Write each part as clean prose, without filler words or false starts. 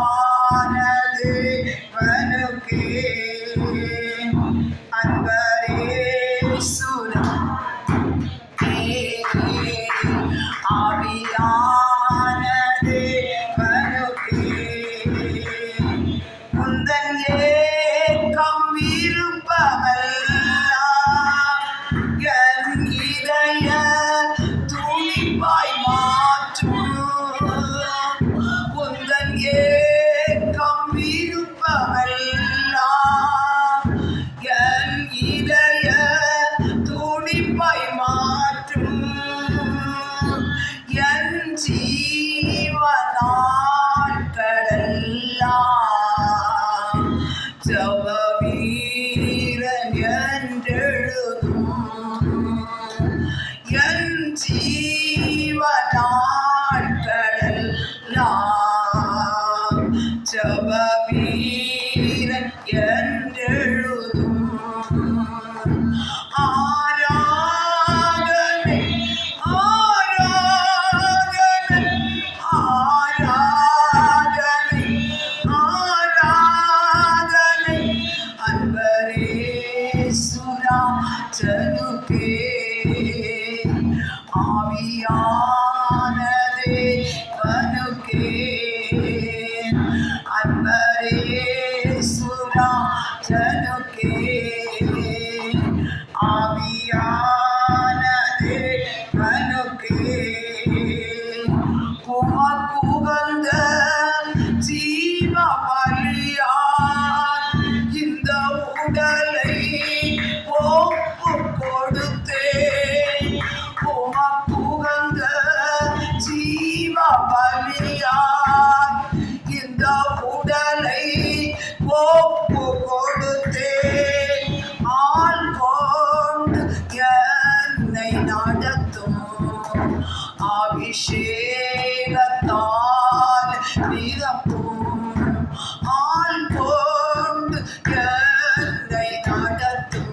ஆவியானது மனுக்கே அன்பரே சுரா ஆவியானது மனுக்கே முந்தன் ஏக்கம் விருப்பமெல்லாம் என் இதய துணிப்பாய் மாற்றும் முந்தன் ஏக்கம் விருப்பமெல்லாம் என் இதய துணிப்பாய் மாற்றும் என் ஜீவநாட்களெல்லாம் ஜப வீரன் என்றெழுதும் என் ஜீவநாட்களெல்லாம் ஜப வீரன் என்றெழுதும் ஆராதனை ஆராதனை ஆராதனை ஆராதனை அன்பரே சுராஜனுக்கே ஆவியானதே மனுக்கே அன்பரே சுராஜனுக்கே ஆவியானதே மனுக்கே உமக்குகந்த ஜீவ பலியால் இந்த உடலை ஒப்பு கொடுத்தேன் உமக்குகந்த ஜீவ பலியால் இந்த உடலை ஒப்பு கொடுத்தேன் ஆள் கொண்டு என்னை நடத்தும் அபிஷேகத்தால் நிரப்பும் ஆள் கொண்டு என்னை நடத்தும்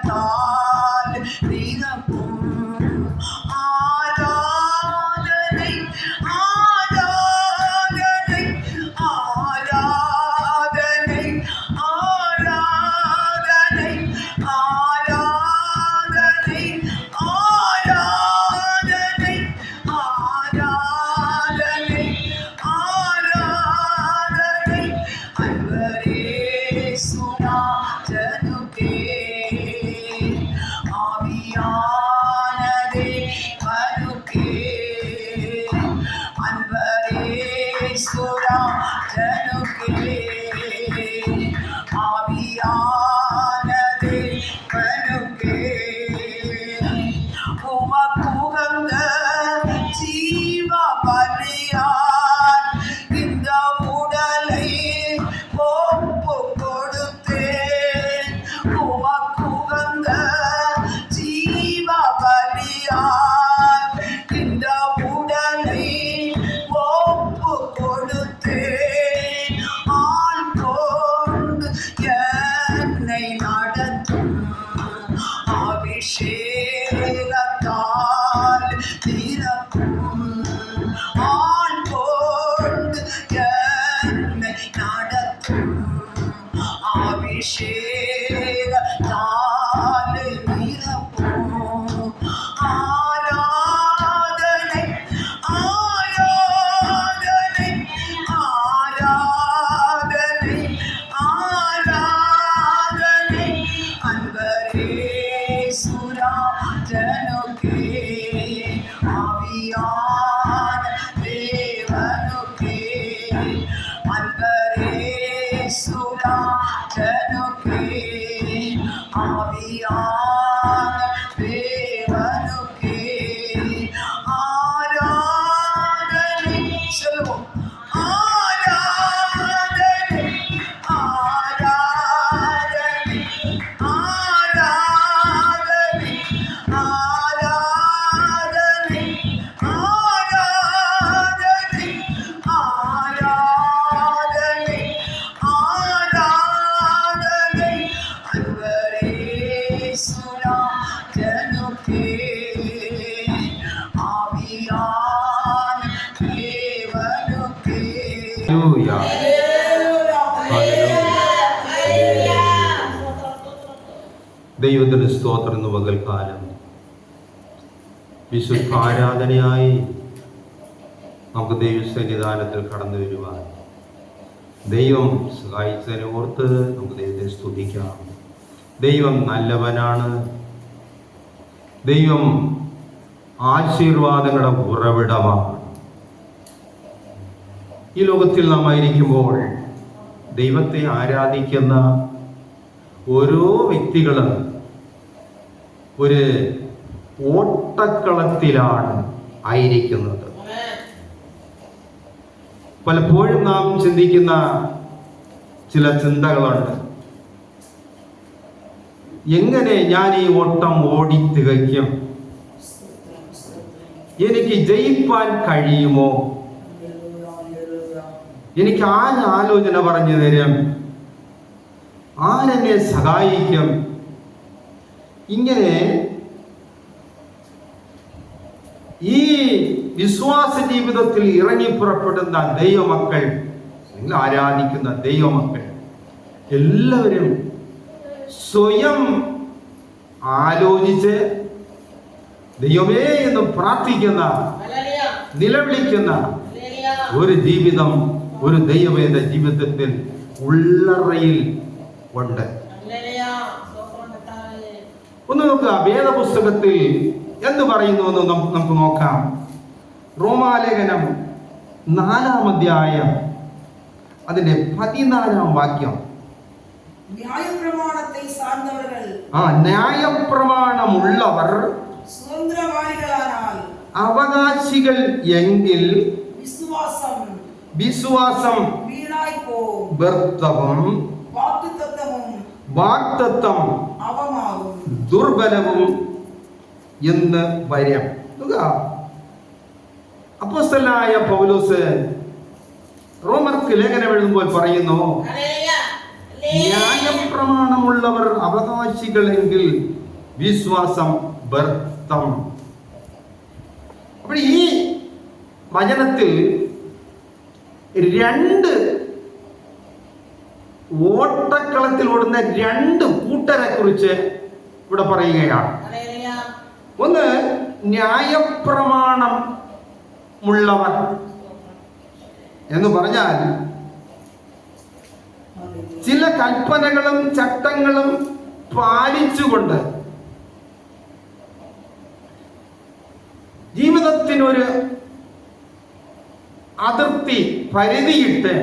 அபிஷேகத்தால் நிரப்பும் ஆராதனை ஆராதனை ஆராதனை ஆராதனை ஆராதனை ஆராதனை ஆராதனை ஆராதனை அன்பரே சுராஜனுக்கே ஆவியானதே மனுக்கே அன்பரே சுராஜனுக்கே ஆவியானதே மனுக்கே உமக்குகந்த ஜீவ ജീവനുക്കേ ഹല്ലേലൂയ. ദൈവത്തിന് സ്തോത്രം. ഇന്ന് പകൽക്കാലം വിശുദ്ധ ആരാധനയായി നമുക്ക് ദൈവസന്നിധാനത്തിൽ കടന്നു വരുവാൻ ദൈവം സഹായിച്ചതിനെ ഓർത്ത് നമുക്ക് ദൈവത്തെ സ്തുതിക്കാം. ദൈവം നല്ലവനാണ്. ദൈവം ആശീർവാദങ്ങളുടെ ഉറവിടമാണ്. ഈ ലോകത്തിൽ നാം ആയിരിക്കുമ്പോൾ ദൈവത്തെ ആരാധിക്കുന്ന ഓരോ വ്യക്തികളും ഒരു ഓട്ടക്കളത്തിലാണ് ആയിരിക്കുന്നത്. പലപ്പോഴും നാം ചിന്തിക്കുന്ന ചില ചിന്തകളുണ്ട്. എങ്ങനെ ഞാൻ ഈ ഓട്ടം ഓടി തികയ്ക്കും? എനിക്ക് ജയിക്കാൻ കഴിയുമോ? എനിക്ക് ആലോചന പറഞ്ഞു തരും? ആരെന്നെ സഹായിക്കും? ഇങ്ങനെ ഈ വിശ്വാസ ജീവിതത്തിൽ ഇറങ്ങി പുറപ്പെടുന്ന ദൈവമക്കൾ, നിങ്ങൾ ആരാധിക്കുന്ന ദൈവമക്കൾ എല്ലാവരും സ്വയം ആലോചിച്ച് ദൈവമേ എന്ന് പ്രാർത്ഥിക്കുന്ന, നിലവിളിക്കുന്ന ഒരു ജീവിതം ഒരു ദൈവവേദ ജീവിതത്തിൽ ഉള്ളറയിൽ ഉണ്ട്. ഒന്ന് നോക്കുക, വേദപുസ്തകത്തിൽ എന്ത് പറയുന്നു എന്ന് നമുക്ക് നോക്കാം. റോമാലേഖനം 4-ാം അധ്യായം അതിന്റെ 14-ാം വാക്യം. ന്യായപ്രമാണത്തെ സാർന്നവர்கள் ന്യായപ്രമാണമുള്ളവർ സ്വതന്ത്രവാദികളാനാൽ അവകാശികൾ എങ്കിൽ വിശ്വാസം വീണായിപ്പോവും, വ്യർത്ഥവും വാഗ്ദത്തം ദുർബലവും എന്ന് വരും. അപ്പോസ്തലനായ പൗലോസ് റോമർക്ക് ലേഖനം എഴുതുമ്പോൾ പറയുന്നു, ന്യായപ്രമാണമുള്ളവർ അവകാശികളെങ്കിൽ വിശ്വാസം വ്യർത്ഥം. അപ്പോൾ ഈ വചനത്തിൽ രണ്ട് ഓട്ടക്കളത്തിൽ ഓടുന്ന രണ്ട് കൂട്ടരെ കുറിച്ച് ഇവിടെ പറയുകയാണ്. ഒന്ന് ന്യായപ്രമാണം ഉള്ളവർ എന്ന് പറഞ്ഞാൽ ചില കൽപ്പനകളും ചട്ടങ്ങളും പാലിച്ചുകൊണ്ട് ജീവിതത്തിനൊരു അതിർത്തി പരിധിയിട്ട്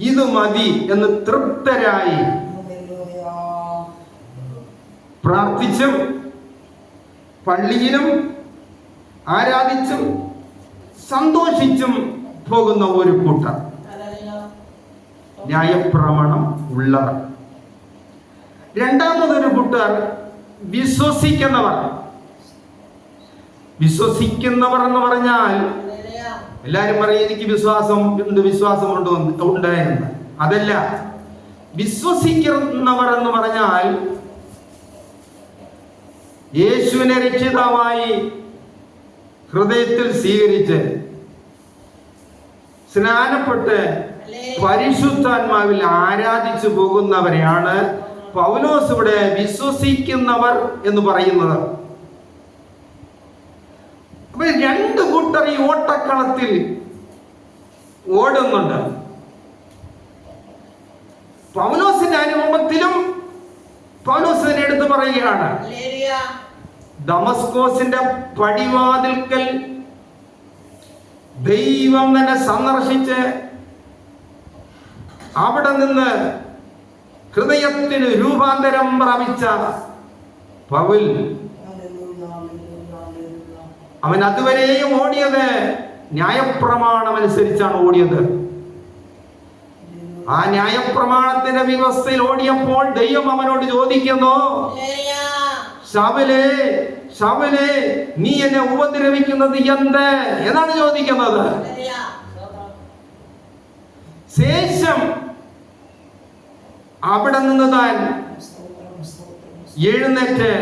ഇത് മതി എന്ന് തൃപ്തരായി പ്രാർത്ഥിച്ചും പള്ളിയിലും ആരാധിച്ചും സന്തോഷിച്ചും പോകുന്ന ഒരു കൂട്ടർ ന്യായപ്രമാണം ഉള്ളവർ. രണ്ടാമതൊരു കൂട്ടർ വിശ്വസിക്കുന്നവർ. വിശ്വസിക്കുന്നവർ എന്ന് പറഞ്ഞാൽ എല്ലാരും പറയും എനിക്ക് വിശ്വാസമുണ്ടോ എന്ന്. അതല്ല, വിശ്വസിക്കുന്നവർ എന്ന് പറഞ്ഞാൽ യേശുവിനെ രക്ഷിതാവായി ഹൃദയത്തിൽ സ്വീകരിച്ച് സ്നാനപ്പെട്ട് പരിശുദ്ധാത്മാവിൽ ആരാധിച്ചു പോകുന്നവരെയാണ് പൗലോസ് ഇവിടെ വിശ്വസിക്കുന്നവർ എന്ന് പറയുന്നത്. അപ്പൊ രണ്ട് കൂട്ടർ ഈ ഓട്ടക്കളത്തിൽ ഓടുന്നുണ്ട്. പൗലോസിന്റെ അനുഭവത്തിലും പൗലോസ് തന്നെ എടുത്തു പറയുകയാണ്, ദമസ്കോസിന്റെ പടിവാതിൽക്കൽ ദൈവം തന്നെ സന്ദർശിച്ച് അവിടെ നിന്ന് ഹൃദയത്തിന് രൂപാന്തരം പ്രാപിച്ച പൗൽ, അവൻ അതുവരെയും ഓടിയത് ന്യായപ്രമാണം അനുസരിച്ചാണ് ഓടിയത്. ആ ന്യായപ്രമാണത്തിന്റെ വ്യവസ്ഥയിൽ ഓടിയപ്പോൾ ദൈവം അവനോട് ചോദിക്കുന്നു, ശൗലേ ശൗലേ നീ എന്നെ ഉപദ്രവിക്കുന്നത് എന്ത് എന്നാണ് ചോദിക്കുന്നത്. ശേഷം അവിടെ നിന്ന് താൻ എഴുന്നേറ്റ്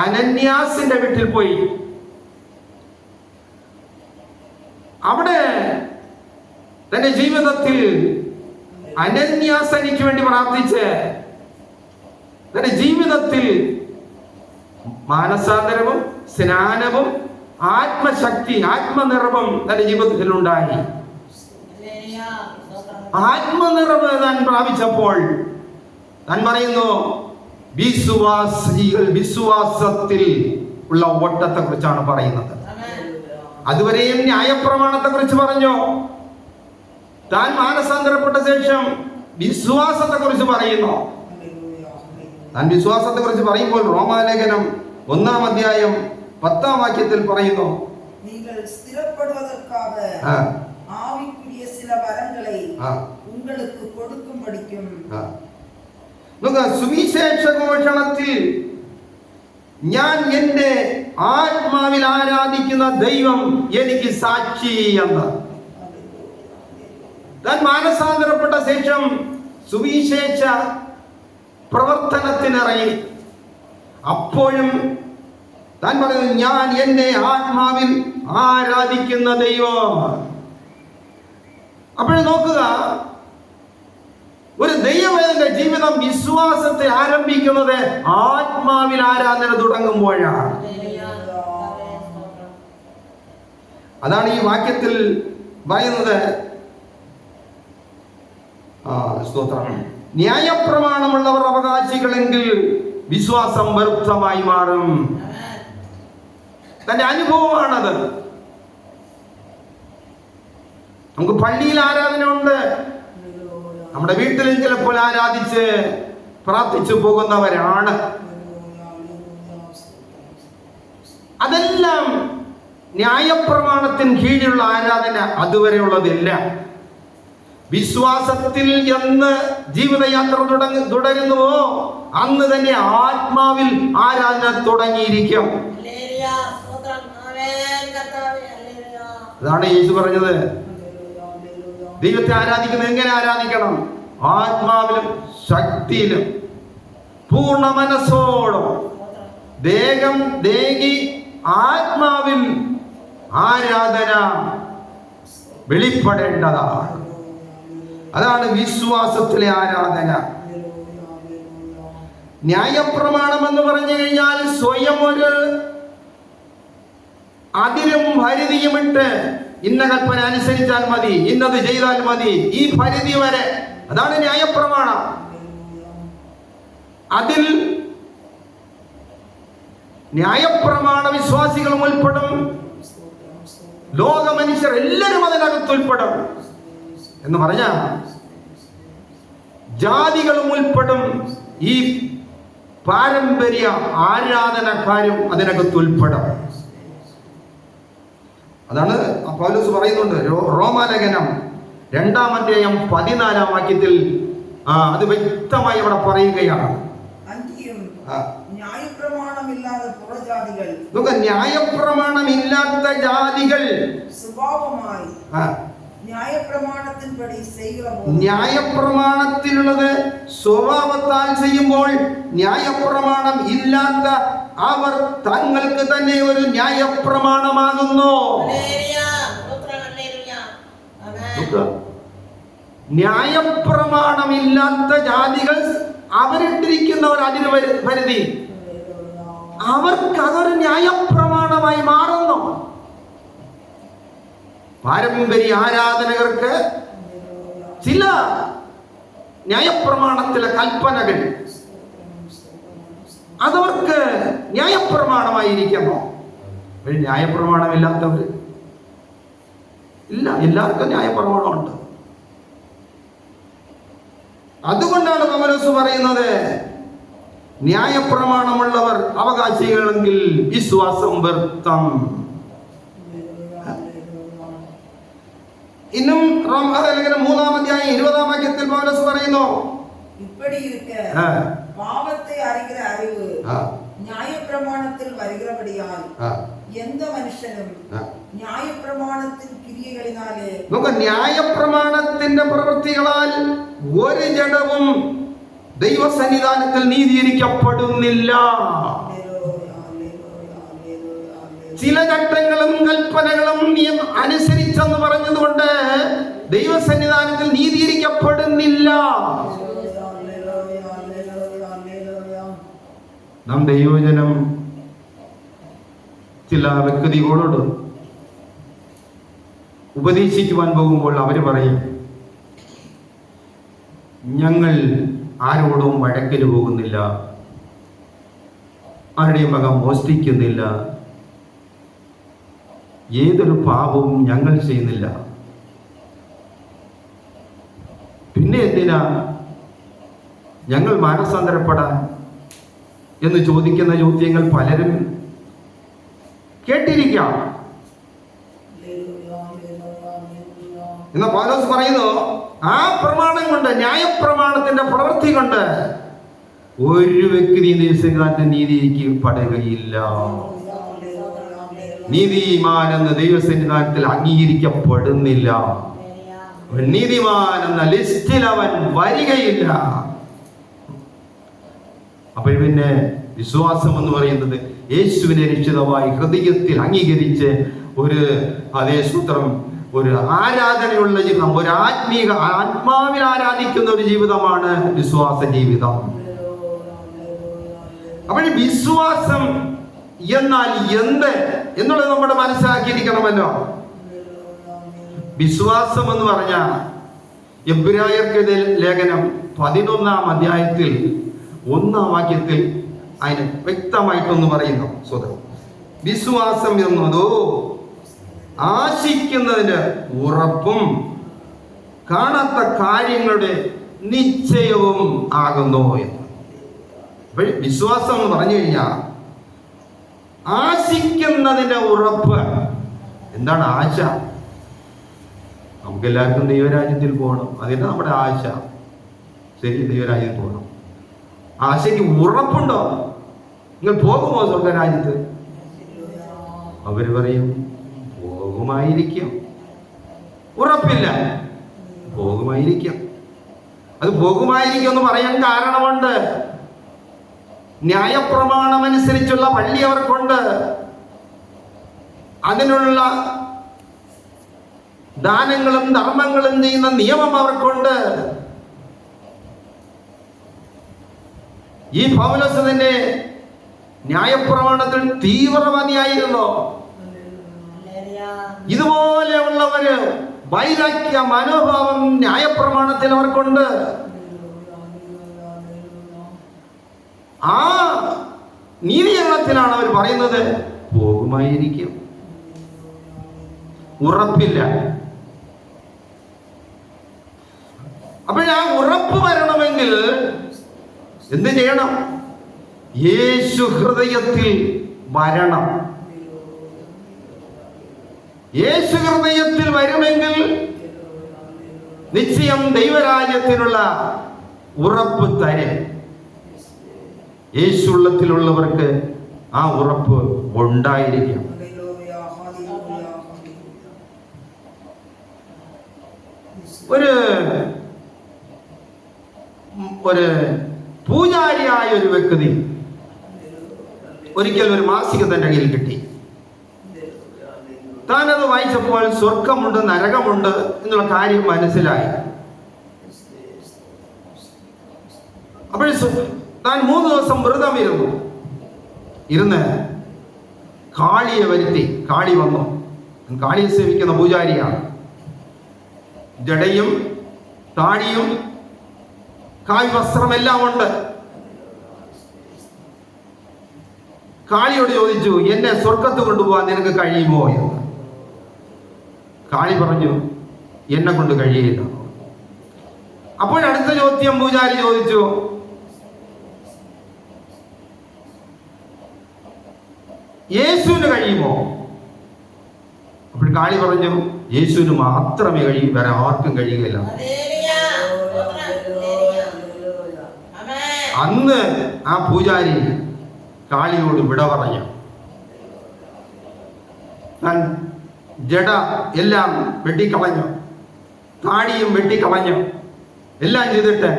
അനന്യാസിന്റെ വീട്ടിൽ പോയി അവിടെ തന്റെ ജീവിതത്തിൽ അനന്യാസനിക്ക് വേണ്ടി പ്രാർത്ഥിച്ച് തന്റെ ജീവിതത്തിൽ മാനസാന്തരവും സ്നാനവും ആത്മശക്തി ആത്മനിറവും തന്റെ ജീവിതത്തിൽ ഉണ്ടായി. ആത്മനിറവ് താൻ പ്രാപിച്ചപ്പോൾ താൻ പറയുന്നു, വിശ്വാസത്തിൽ ഉള്ള ഓട്ടത്തെ കുറിച്ചാണ് പറയുന്നത്. അതുവരെയും ന്യായപ്രമാണത്തെ കുറിച്ച് പറഞ്ഞു. താൻ മാനസാന്തരപ്പെട്ട ശേഷം വിശ്വാസത്തെ കുറിച്ച് പറയുന്നു. താൻ വിശ്വാസത്തെ കുറിച്ച് പറയുമ്പോൾ റോമാലേഖനം 1-ാം അധ്യായം 10-ാം വാക്യത്തിൽ പറയുന്നു, നിങ്ങൾ സ്ഥിരപ്പെടുവதற்காக ஆவிக்குரிய சில வரங்களை உங்களுக்கு கொடுக்கும்படிக்கும். സുവിശേഷ ഘോഷണത്തിൽ ഞാൻ എന്റെ ആത്മാവിൽ ആരാധിക്കുന്ന ദൈവം എനിക്ക് സാക്ഷി എന്ന് താൻ മാനസാന്തരപ്പെട്ട ശേഷം സുവിശേഷ പ്രവർത്തനത്തിനിറങ്ങി. അപ്പോഴും താൻ പറയുന്നത്, ഞാൻ എന്നെ ആത്മാവിൽ ആരാധിക്കുന്ന ദൈവം. അപ്പോൾ നോക്കുക, ഒരു ദൈവവേദന്റെ ജീവിതം വിശ്വാസത്തെ ആരംഭിക്കുന്നത് ആത്മാവിൽ ആരാധന തുടങ്ങുമ്പോഴാണ്. അതാണ് ഈ വാക്യത്തിൽ പറയുന്നത്. സ്തോത്രം. ന്യായപ്രമാണമുള്ളവർ അവകാശികളെങ്കിൽ വിശ്വാസം വ്യർത്ഥമായി മാറും. തന്റെ അനുഭവമാണത്. നമുക്ക് പള്ളിയിൽ ആരാധന ഉണ്ട്, നമ്മുടെ വീട്ടിലും ചിലപ്പോൾ ആരാധിച്ച് പ്രാർത്ഥിച്ചു പോകുന്നവരാണ്. അതെല്ലാം ന്യായപ്രമാണത്തിന് കീഴിലുള്ള ആരാധന അതുവരെയുള്ളതില്ല. വിശ്വാസത്തിൽ എന്ന് ജീവിതയാത്ര തുടരുന്നുവോ അന്ന് തന്നെ ആത്മാവിൽ ആരാധന തുടങ്ങിയിരിക്കും. അതാണ് യേശു പറഞ്ഞത്. ദൈവത്തെ ആരാധിക്കുന്നത് എങ്ങനെ ആരാധിക്കണം? ആത്മാവിലും ശക്തിയിലും പൂർണ്ണ മനസ്സോടും ദേഹം ദേഹി ആത്മാവിൽ ആരാധന വെളിപ്പെടേണ്ടതാണ്. അതാണ് വിശ്വാസത്തിലെ ആരാധന. ന്യായപ്രമാണം എന്ന് പറഞ്ഞു കഴിഞ്ഞാൽ സ്വയം ഒരു അതിരും പരിധിയും ഇട്ട് ഇന്ന കൽപ്പന അനുസരിച്ചാൽ മതി, ഇന്നത് ചെയ്താൽ മതി, ഈ പരിധി വരെ. അതാണ് ന്യായപ്രമാണം. അതിൽ ന്യായപ്രമാണ വിശ്വാസികളും ഉൾപ്പെടും, ലോക മനുഷ്യർ എല്ലാവരും അതിനകത്ത് ഉൾപ്പെടും എന്ന് പറഞ്ഞാൽ ജാതികളും ഉൾപ്പെടും. ഈ പാരമ്പര്യ ആരാധനക്കാരും അതിനകത്ത് ഉൾപ്പെടും. അതാണ് പൗലോസ് പറയുന്നുണ്ട്. റോമാലേഖനം 2-ാം അധ്യായം 14-ാം വാക്യത്തിൽ അത് വ്യക്തമായി അവിടെ പറയുകയാണ്. ന്യായപ്രമാണമില്ലാത്ത ജാതികൾ സ്വഭാവമായി ന്യായപ്രമാണത്തിലുള്ളത് സ്വഭാവത്താൽ ചെയ്യുമ്പോൾ ന്യായപ്രമാണം ഇല്ലാത്ത അവർ തങ്ങൾക്ക് തന്നെ ഒരു ന്യായപ്രമാണമാകുന്നു. ന്യായപ്രമാണമില്ലാത്ത ജാതികൾ അവരിട്ടിരിക്കുന്ന ഒരു അതിര് പരിധി, അവർക്ക് അതൊരു ന്യായപ്രമാണമായി മാറുന്നു. പാരമ്പര്യ ആരാധകർക്ക് ചില ന്യായപ്രമാണത്തിലെ കൽപ്പനകൾ അതവർക്ക് ന്യായപ്രമാണമായിരിക്കുന്നു. ന്യായപ്രമാണമില്ലാത്തവർ ഇല്ല, എല്ലാവർക്കും ന്യായപ്രമാണമുണ്ട്. അതുകൊണ്ടാണ് പൗലോസ് പറയുന്നത്, ന്യായപ്രമാണമുള്ളവർ അവകാശികളെങ്കിൽ വിശ്വാസം വ്യർത്ഥം. ഇന്നും 3-ാം അധ്യായം 20-ാം വാക്യത്തിൽ പൗലോസ് പറയുന്നു, பாவத்தை அறிகிற அறிவு நியாயப்பிரமாணத்தில் வருகிறபடியால் எந்த மனுஷனும் நியாயப்பிரமாணத்தின் கிரியைகளினாலே ന്യായപ്രമാണത്തിന്റെ പ്രവൃത്തികളാൽ ഒരു ജഡവും ദൈവസന്നിധാനത്തിൽ നീതീകരിക്കപ്പെടുന്നില്ല. ചില ചട്ടങ്ങളും കൽപ്പനകളും അനുസരിച്ചെന്ന് ദൈവസന്നിധാനത്തിൽ നീതീകരിക്കപ്പെടുന്നില്ല. നാം ദൈവജനം ചില വ്യക്തികളോട് ഉപദേശിക്കുവാൻ പോകുമ്പോൾ അവർ പറയും, ഞങ്ങൾ ആരോടും വഴക്കിന് പോകുന്നില്ല, ആരുടെയും വക മോഷ്ടിക്കുന്നില്ല, ഏതൊരു പാപവും ഞങ്ങൾ ചെയ്യുന്നില്ല, പിന്നെ എന്തിനാ ഞങ്ങൾ മാനസാന്തരപ്പെടാൻ എന്ന് ചോദിക്കുന്ന ചോദ്യങ്ങൾ പലരും കേട്ടിരിക്കാം. എന്നാൽ പൗലോസ് പറയുന്നു, ആ പ്രമാണം കൊണ്ട്, ന്യായപ്രമാണത്തിന്റെ പ്രവൃത്തി കൊണ്ട് ഒരു വ്യക്തി ദൈവസന്നിധാനത്തിൽ നീതിയിരിക്കപ്പെടുകയില്ല. നീതിമാൻ എന്ന ദൈവസന്നിധാനത്തിൽ അംഗീകരിക്കപ്പെടുന്നില്ല. നീതിമാൻ എന്ന ലിസ്റ്റിൽ അവൻ വരികയില്ല. അപ്പോൾ പിന്നെ വിശ്വാസം എന്ന് പറയുന്നത് യേശുവിനെ രക്ഷിതമായി ഹൃദയത്തിൽ അംഗീകരിച്ച് ഒരു അതേ സൂത്രം, ഒരു ആരാധനയുള്ള ജീവിതം, ഒരു ആത്മാവിൽ ആരാധിക്കുന്ന ഒരു ജീവിതമാണ് വിശ്വാസ ജീവിതം. അപ്പോൾ വിശ്വാസം എന്നാൽ എന്ത് എന്നുള്ളത് നമ്മുടെ മനസ്സിലാക്കിയിരിക്കണമല്ലോ. വിശ്വാസം എന്ന് പറഞ്ഞാൽ എബ്രായർക്ക് ലേഖനം 11-ാം അധ്യായത്തിൽ 1-ാം വാക്യത്തിൽ അതിന് വ്യക്തമായിട്ടൊന്ന് പറയുന്നു. വിശ്വാസം എന്നതോ ആശിക്കുന്നതിന് ഉറപ്പും കാണാത്ത കാര്യങ്ങളുടെ നിശ്ചയവും ആകുന്നു എന്ന്. അപ്പോൾ വിശ്വാസം എന്ന് പറഞ്ഞു കഴിഞ്ഞാൽ ആശിക്കുന്നതിന്റെ ഉറപ്പ്. എന്താണ് ആശ? നമുക്കെല്ലാവർക്കും ദൈവരാജ്യത്തിൽ പോകണം, അതിന്റെ നമ്മുടെ ആശ. ശരി, ദൈവരാജ്യത്തിൽ പോകണം. ആശയ്ക്ക് ഉറപ്പുണ്ടോ? നിങ്ങൾ പോകുമോ സ്വർഗരാജ്യത്ത്? അവര് പറയും പോകുമായിരിക്കും. ഉറപ്പില്ല, പോകുമായിരിക്കും. അത് പോകുമായിരിക്കും എന്ന് പറയാൻ കാരണമുണ്ട്. ന്യായപ്രമാണം അനുസരിച്ചുള്ള പള്ളി അവർക്കുണ്ട്, അതിനുള്ള ദാനങ്ങളും ധർമ്മങ്ങളും ചെയ്യുന്ന നിയമം അവർക്കുണ്ട്. ഈ പൗലോസ് തന്നെ ന്യായപ്രമാണത്തിൽ തീവ്രവാദിയായിരുന്നു. ഇതുപോലെയുള്ളവര് വൈരാഗ്യ മനോഭാവം ന്യായപ്രമാണത്തിൽ അവർക്കുണ്ട്. ആ നീതികരണത്തിലാണ് അവർ പറയുന്നത് പോകുമായിരിക്കും, ഉറപ്പില്ല. അപ്പോൾ ആ ഉറപ്പ് വരണമെങ്കിൽ എന്ത് ചെയ്യണം? യേശു ഹൃദയത്തിൽ വരണം. യേശു ഹൃദയത്തിൽ വരുമെങ്കിൽ നിശ്ചയം ദൈവരാജ്യത്തിനുള്ള ഉറപ്പ് തരും. യേശുള്ളത്തിലുള്ളവർക്ക് ആ ഉറപ്പ് ഉണ്ടായിരിക്കും. ഒരു പൂജാരിയായ ഒരു വ്യക്തി ഒരിക്കൽ ഒരു മാസിക തന്റെ കയ്യിൽ കിട്ടി. താനത് വായിച്ചപ്പോൾ സ്വർഗമുണ്ട്, നരകമുണ്ട് എന്നുള്ള കാര്യം മനസ്സിലായി. അപ്പോൾ താൻ 3 ദിവസം വ്രതം ഇരുന്ന് കാളിയെ വരുത്തി. കാളി വന്നു. കാളിയെ സേവിക്കുന്ന പൂജാരിയാണ്. ജടയും താടിയും കായ് വസ്ത്രമെല്ലാം ഉണ്ട്. കാളിയോട് ചോദിച്ചു, എന്നെ സ്വർഗത്ത് കൊണ്ടുപോകാൻ നിനക്ക് കഴിയുമോ എന്ന്. കാളി പറഞ്ഞു, എന്നെ കൊണ്ട് കഴിയില്ല. അപ്പോഴടുത്ത ചോദ്യം പൂജാരി ചോദിച്ചു, യേശുവിന് കഴിയുമോ? അപ്പോൾ കാളി പറഞ്ഞു, യേശുവിന് മാത്രമേ കഴിയൂ, വേറെ ആർക്കും കഴിയുകയില്ല. അന്ന് ആ പൂജാരി കാളിയോട് വിട പറഞ്ഞു. താൻ ജഡ എല്ലാം വെട്ടിക്കളഞ്ഞു, താടിയും വെട്ടിക്കളഞ്ഞു, എല്ലാം ചെയ്തിട്ട്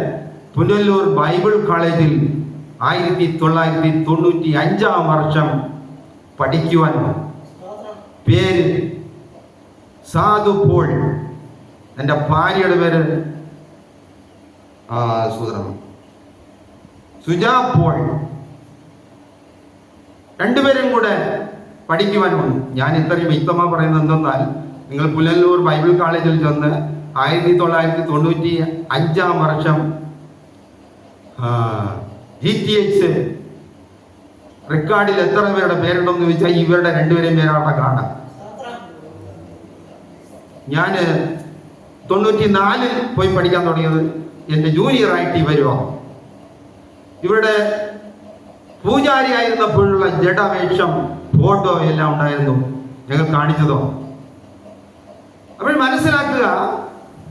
പുനലൂർ ബൈബിൾ കോളേജിൽ 1995-ാം വർഷം പഠിക്കുവാൻ. പേര് സാധു പോൾ. എൻ്റെ ഭാര്യയുടെ പേര് സുജാ പോൾ. രണ്ടുപേരും കൂടെ പഠിക്കുവാൻ വന്നു. ഞാൻ ഇത്രയും വ്യക്തമായി പറയുന്നത് എന്തെന്നാൽ, നിങ്ങൾ പുനലൂർ ബൈബിൾ കോളേജിൽ ചെന്ന് 1995 വർഷം GTH റെക്കോർഡിൽ എത്ര പേരുടെ പേരുണ്ടെന്ന് ചോദിച്ചാൽ ഇവരുടെ രണ്ടുപേരെയും പേരാണ് കാണാം. ഞാൻ 94 പോയി പഠിക്കാൻ തുടങ്ങിയത്. എൻ്റെ ജൂനിയറായിട്ട് ഇവരുമോ ഇവരുടെ പൂജാരി ആയിരുന്നപ്പോഴുള്ള ജഡവേഷം, ഫോട്ടോ എല്ലാം ഉണ്ടായിരുന്നു, ഞങ്ങൾ കാണിച്ചതോ. അപ്പോൾ മനസ്സിലാക്കുക,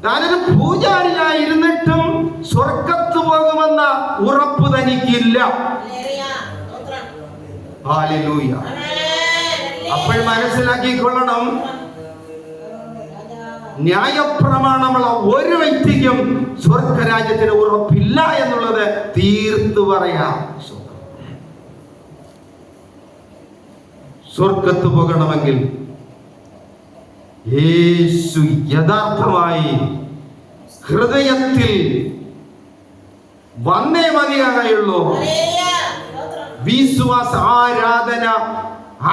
ഞാനൊരു പൂജാരിയായിരുന്നിട്ടും സ്വർഗത്ത് പോകുമെന്ന ഉറപ്പ് തനിക്കില്ല. ഹല്ലേലൂയ. അപ്പോൾ മനസ്സിലാക്കിക്കൊള്ളണം, ന്യായപ്രമാണമുള്ള ഒരു വ്യക്തിക്കും സ്വർഗരാജ്യത്തിന് ഉറപ്പില്ല എന്നുള്ളത് തീർത്തു പറയാം. സ്വർഗത്ത് പോകണമെങ്കിൽ യേശു യഥാർത്ഥമായി ഹൃദയത്തിൽ വന്നേ മതിയാകുള്ളൂ. വിശ്വാസ ആരാധന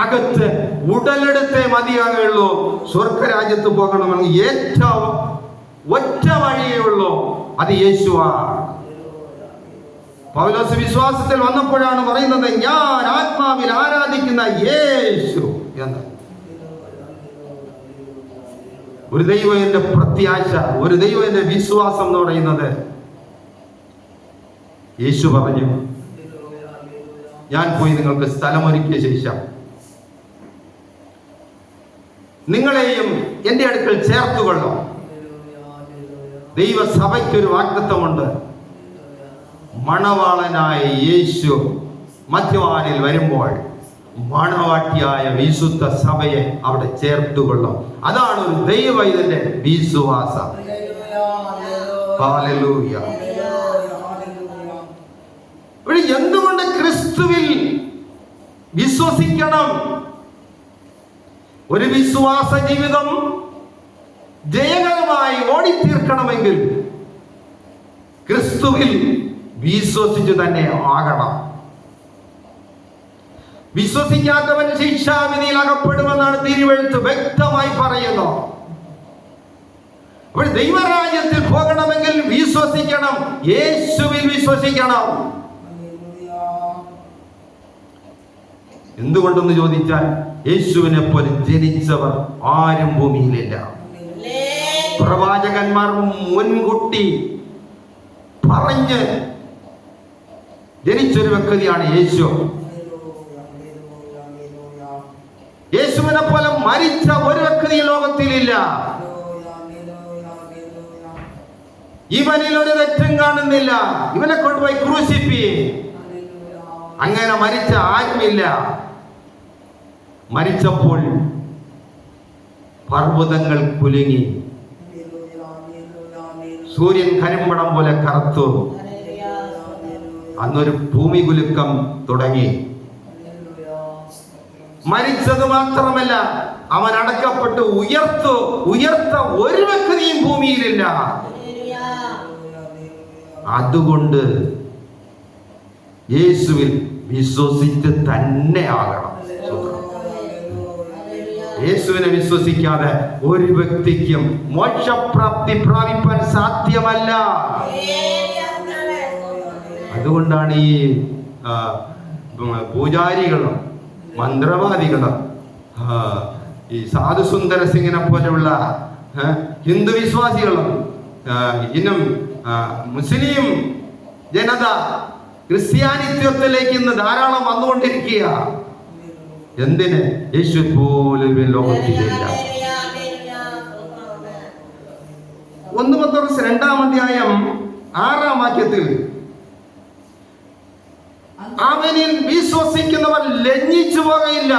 അകത്ത് ഉടലെടുത്തേ മതിയാകുള്ളൂ. സ്വർഗരാജ്യത്ത് പോകണമെങ്കിൽ ഏറ്റവും ഒറ്റ വഴിയേ ഉള്ളൂ, അത് യേശുവാണ്. പൗലോസ് വിശ്വാസത്തിൽ വന്നപ്പോഴാണ് പറയുന്നത്, ഞാൻ ആത്മാവിൽ ആരാധിക്കുന്ന യേശു എന്ന്. ഒരു ദൈവം എന്റെ പ്രത്യാശ, ഒരു ദൈവം എന്റെ വിശ്വാസം എന്ന് പറയുന്നത്. യേശു പറഞ്ഞു, ഞാൻ പോയി നിങ്ങൾക്ക് സ്ഥലമൊരുക്കിയ ശേഷം നിങ്ങളെയും എന്റെ അടുക്കൽ ചേർത്തുകൊള്ളാം. ദൈവസഭയ്ക്കൊരു വാഗ്ദത്തമുണ്ട്. മണവാളനായ യേശു മധ്യവാനിൽ വരുമ്പോൾ മണവാട്ടിയായ വിശുദ്ധ സഭയെ അവിടെ ചേർത്തുകൊള്ളും. അതാണ് ഒരു ദൈവ ഇതിന്റെ വിശ്വാസം. ഹല്ലേലൂയ. എന്തുകൊണ്ട് ക്രിസ്തുവിൽ വിശ്വസിക്കണം? ഒരു വിശ്വാസ ജീവിതം ജയകരമായി ഓടിത്തീർക്കണമെങ്കിൽ ക്രിസ്തുവിൽ വിശ്വസിച്ചു തന്നെ ആകണം. വിശ്വസിക്കാത്തവൻ ശിക്ഷാവിധിയിൽ അകപ്പെടുമെന്നാണ് തിരുവെഴുത്ത് വ്യക്തമായി പറയുന്നത്. അപ്പോൾ ദൈവരാജ്യത്തിൽ പോകണമെങ്കിൽ വിശ്വസിക്കണം, യേശുവിൽ വിശ്വസിക്കണം. എന്തുകൊണ്ടെന്ന് ചോദിച്ചാൽ, യേശുവിനെ പോലെ ജനിച്ചവർ ആരും ഭൂമിയിലില്ല. പ്രവാചകന്മാർ മുൻകൂട്ടി പറഞ്ഞ് ജനിച്ചൊരു വ്യക്തിയാണ് യേശു. യേശുവിനെ പോലെ മരിച്ച ഒരു വ്യക്തി ലോകത്തിലില്ല. ഇവനിൽ ഒരു തെറ്റും കാണുന്നില്ല, ഇവനെ കൊണ്ടുപോയി ക്രൂശിപ്പി. അങ്ങനെ മരിച്ച ആരുമില്ല. മരിച്ചപ്പോൾ പർവ്വതങ്ങൾ കുലുങ്ങി, സൂര്യൻ കരിമ്പടം പോലെ കറുത്തു. അന്നൊരു ഭൂമി കുലുക്കം തുടങ്ങി. മരിച്ചത് മാത്രമല്ല, അവൻ അടക്കപ്പെട്ട് ഉയർത്ത ഒരു വ്യക്തിയും ഭൂമിയിലില്ല. അതുകൊണ്ട് യേശുവിൽ വിശ്വസിച്ച് തന്നെ ആകണം. യേശുവിനെ വിശ്വസിക്കാതെ ഒരു വ്യക്തിക്കും മോക്ഷപ്രാപ്തി പ്രാപിപ്പാൻ സാധ്യമല്ല. അതുകൊണ്ടാണ് ഈ പൂജാരികളും മന്ത്രവാദികളും ഈ സാധുസുന്ദര സിംഗിനെ പോലെയുള്ള ഹിന്ദു വിശ്വാസികളും ഇന്നും മുസ്ലിം ജനത ക്രിസ്ത്യാനിത്വത്തിലേക്ക് ഇന്ന് ധാരാളം വന്നുകൊണ്ടിരിക്കുക. എന്തിന്? യേശു പോലും ലോകത്തിലില്ല. 1 പത്രോസ് 2-ാം അധ്യായം 6-ാം വാക്യത്തിൽ, അവനിൽ വിശ്വസിക്കുന്നവർ ലജ്ജിച്ചു പോകയില്ല.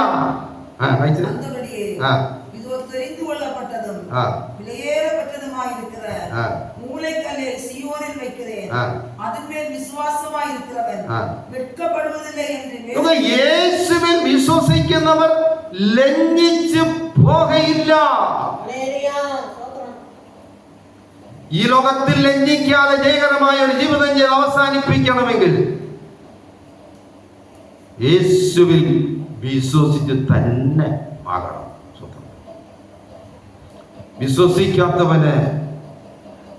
യേശുവിൽ വിശ്വസിക്കുന്നവർ ലജ്ജിച്ചു പോകയില്ല. ഈ ലോകത്തിൽ ലജ്ജിക്കാതെ ജയകരമായ ഒരു ജീവിതം ചെയ്ത് അവസാനിപ്പിക്കണമെങ്കിൽ യേശുവിൽ വിശ്വസിച്ച് തന്നെ ആകണം. വിശ്വസിക്കാത്തവന്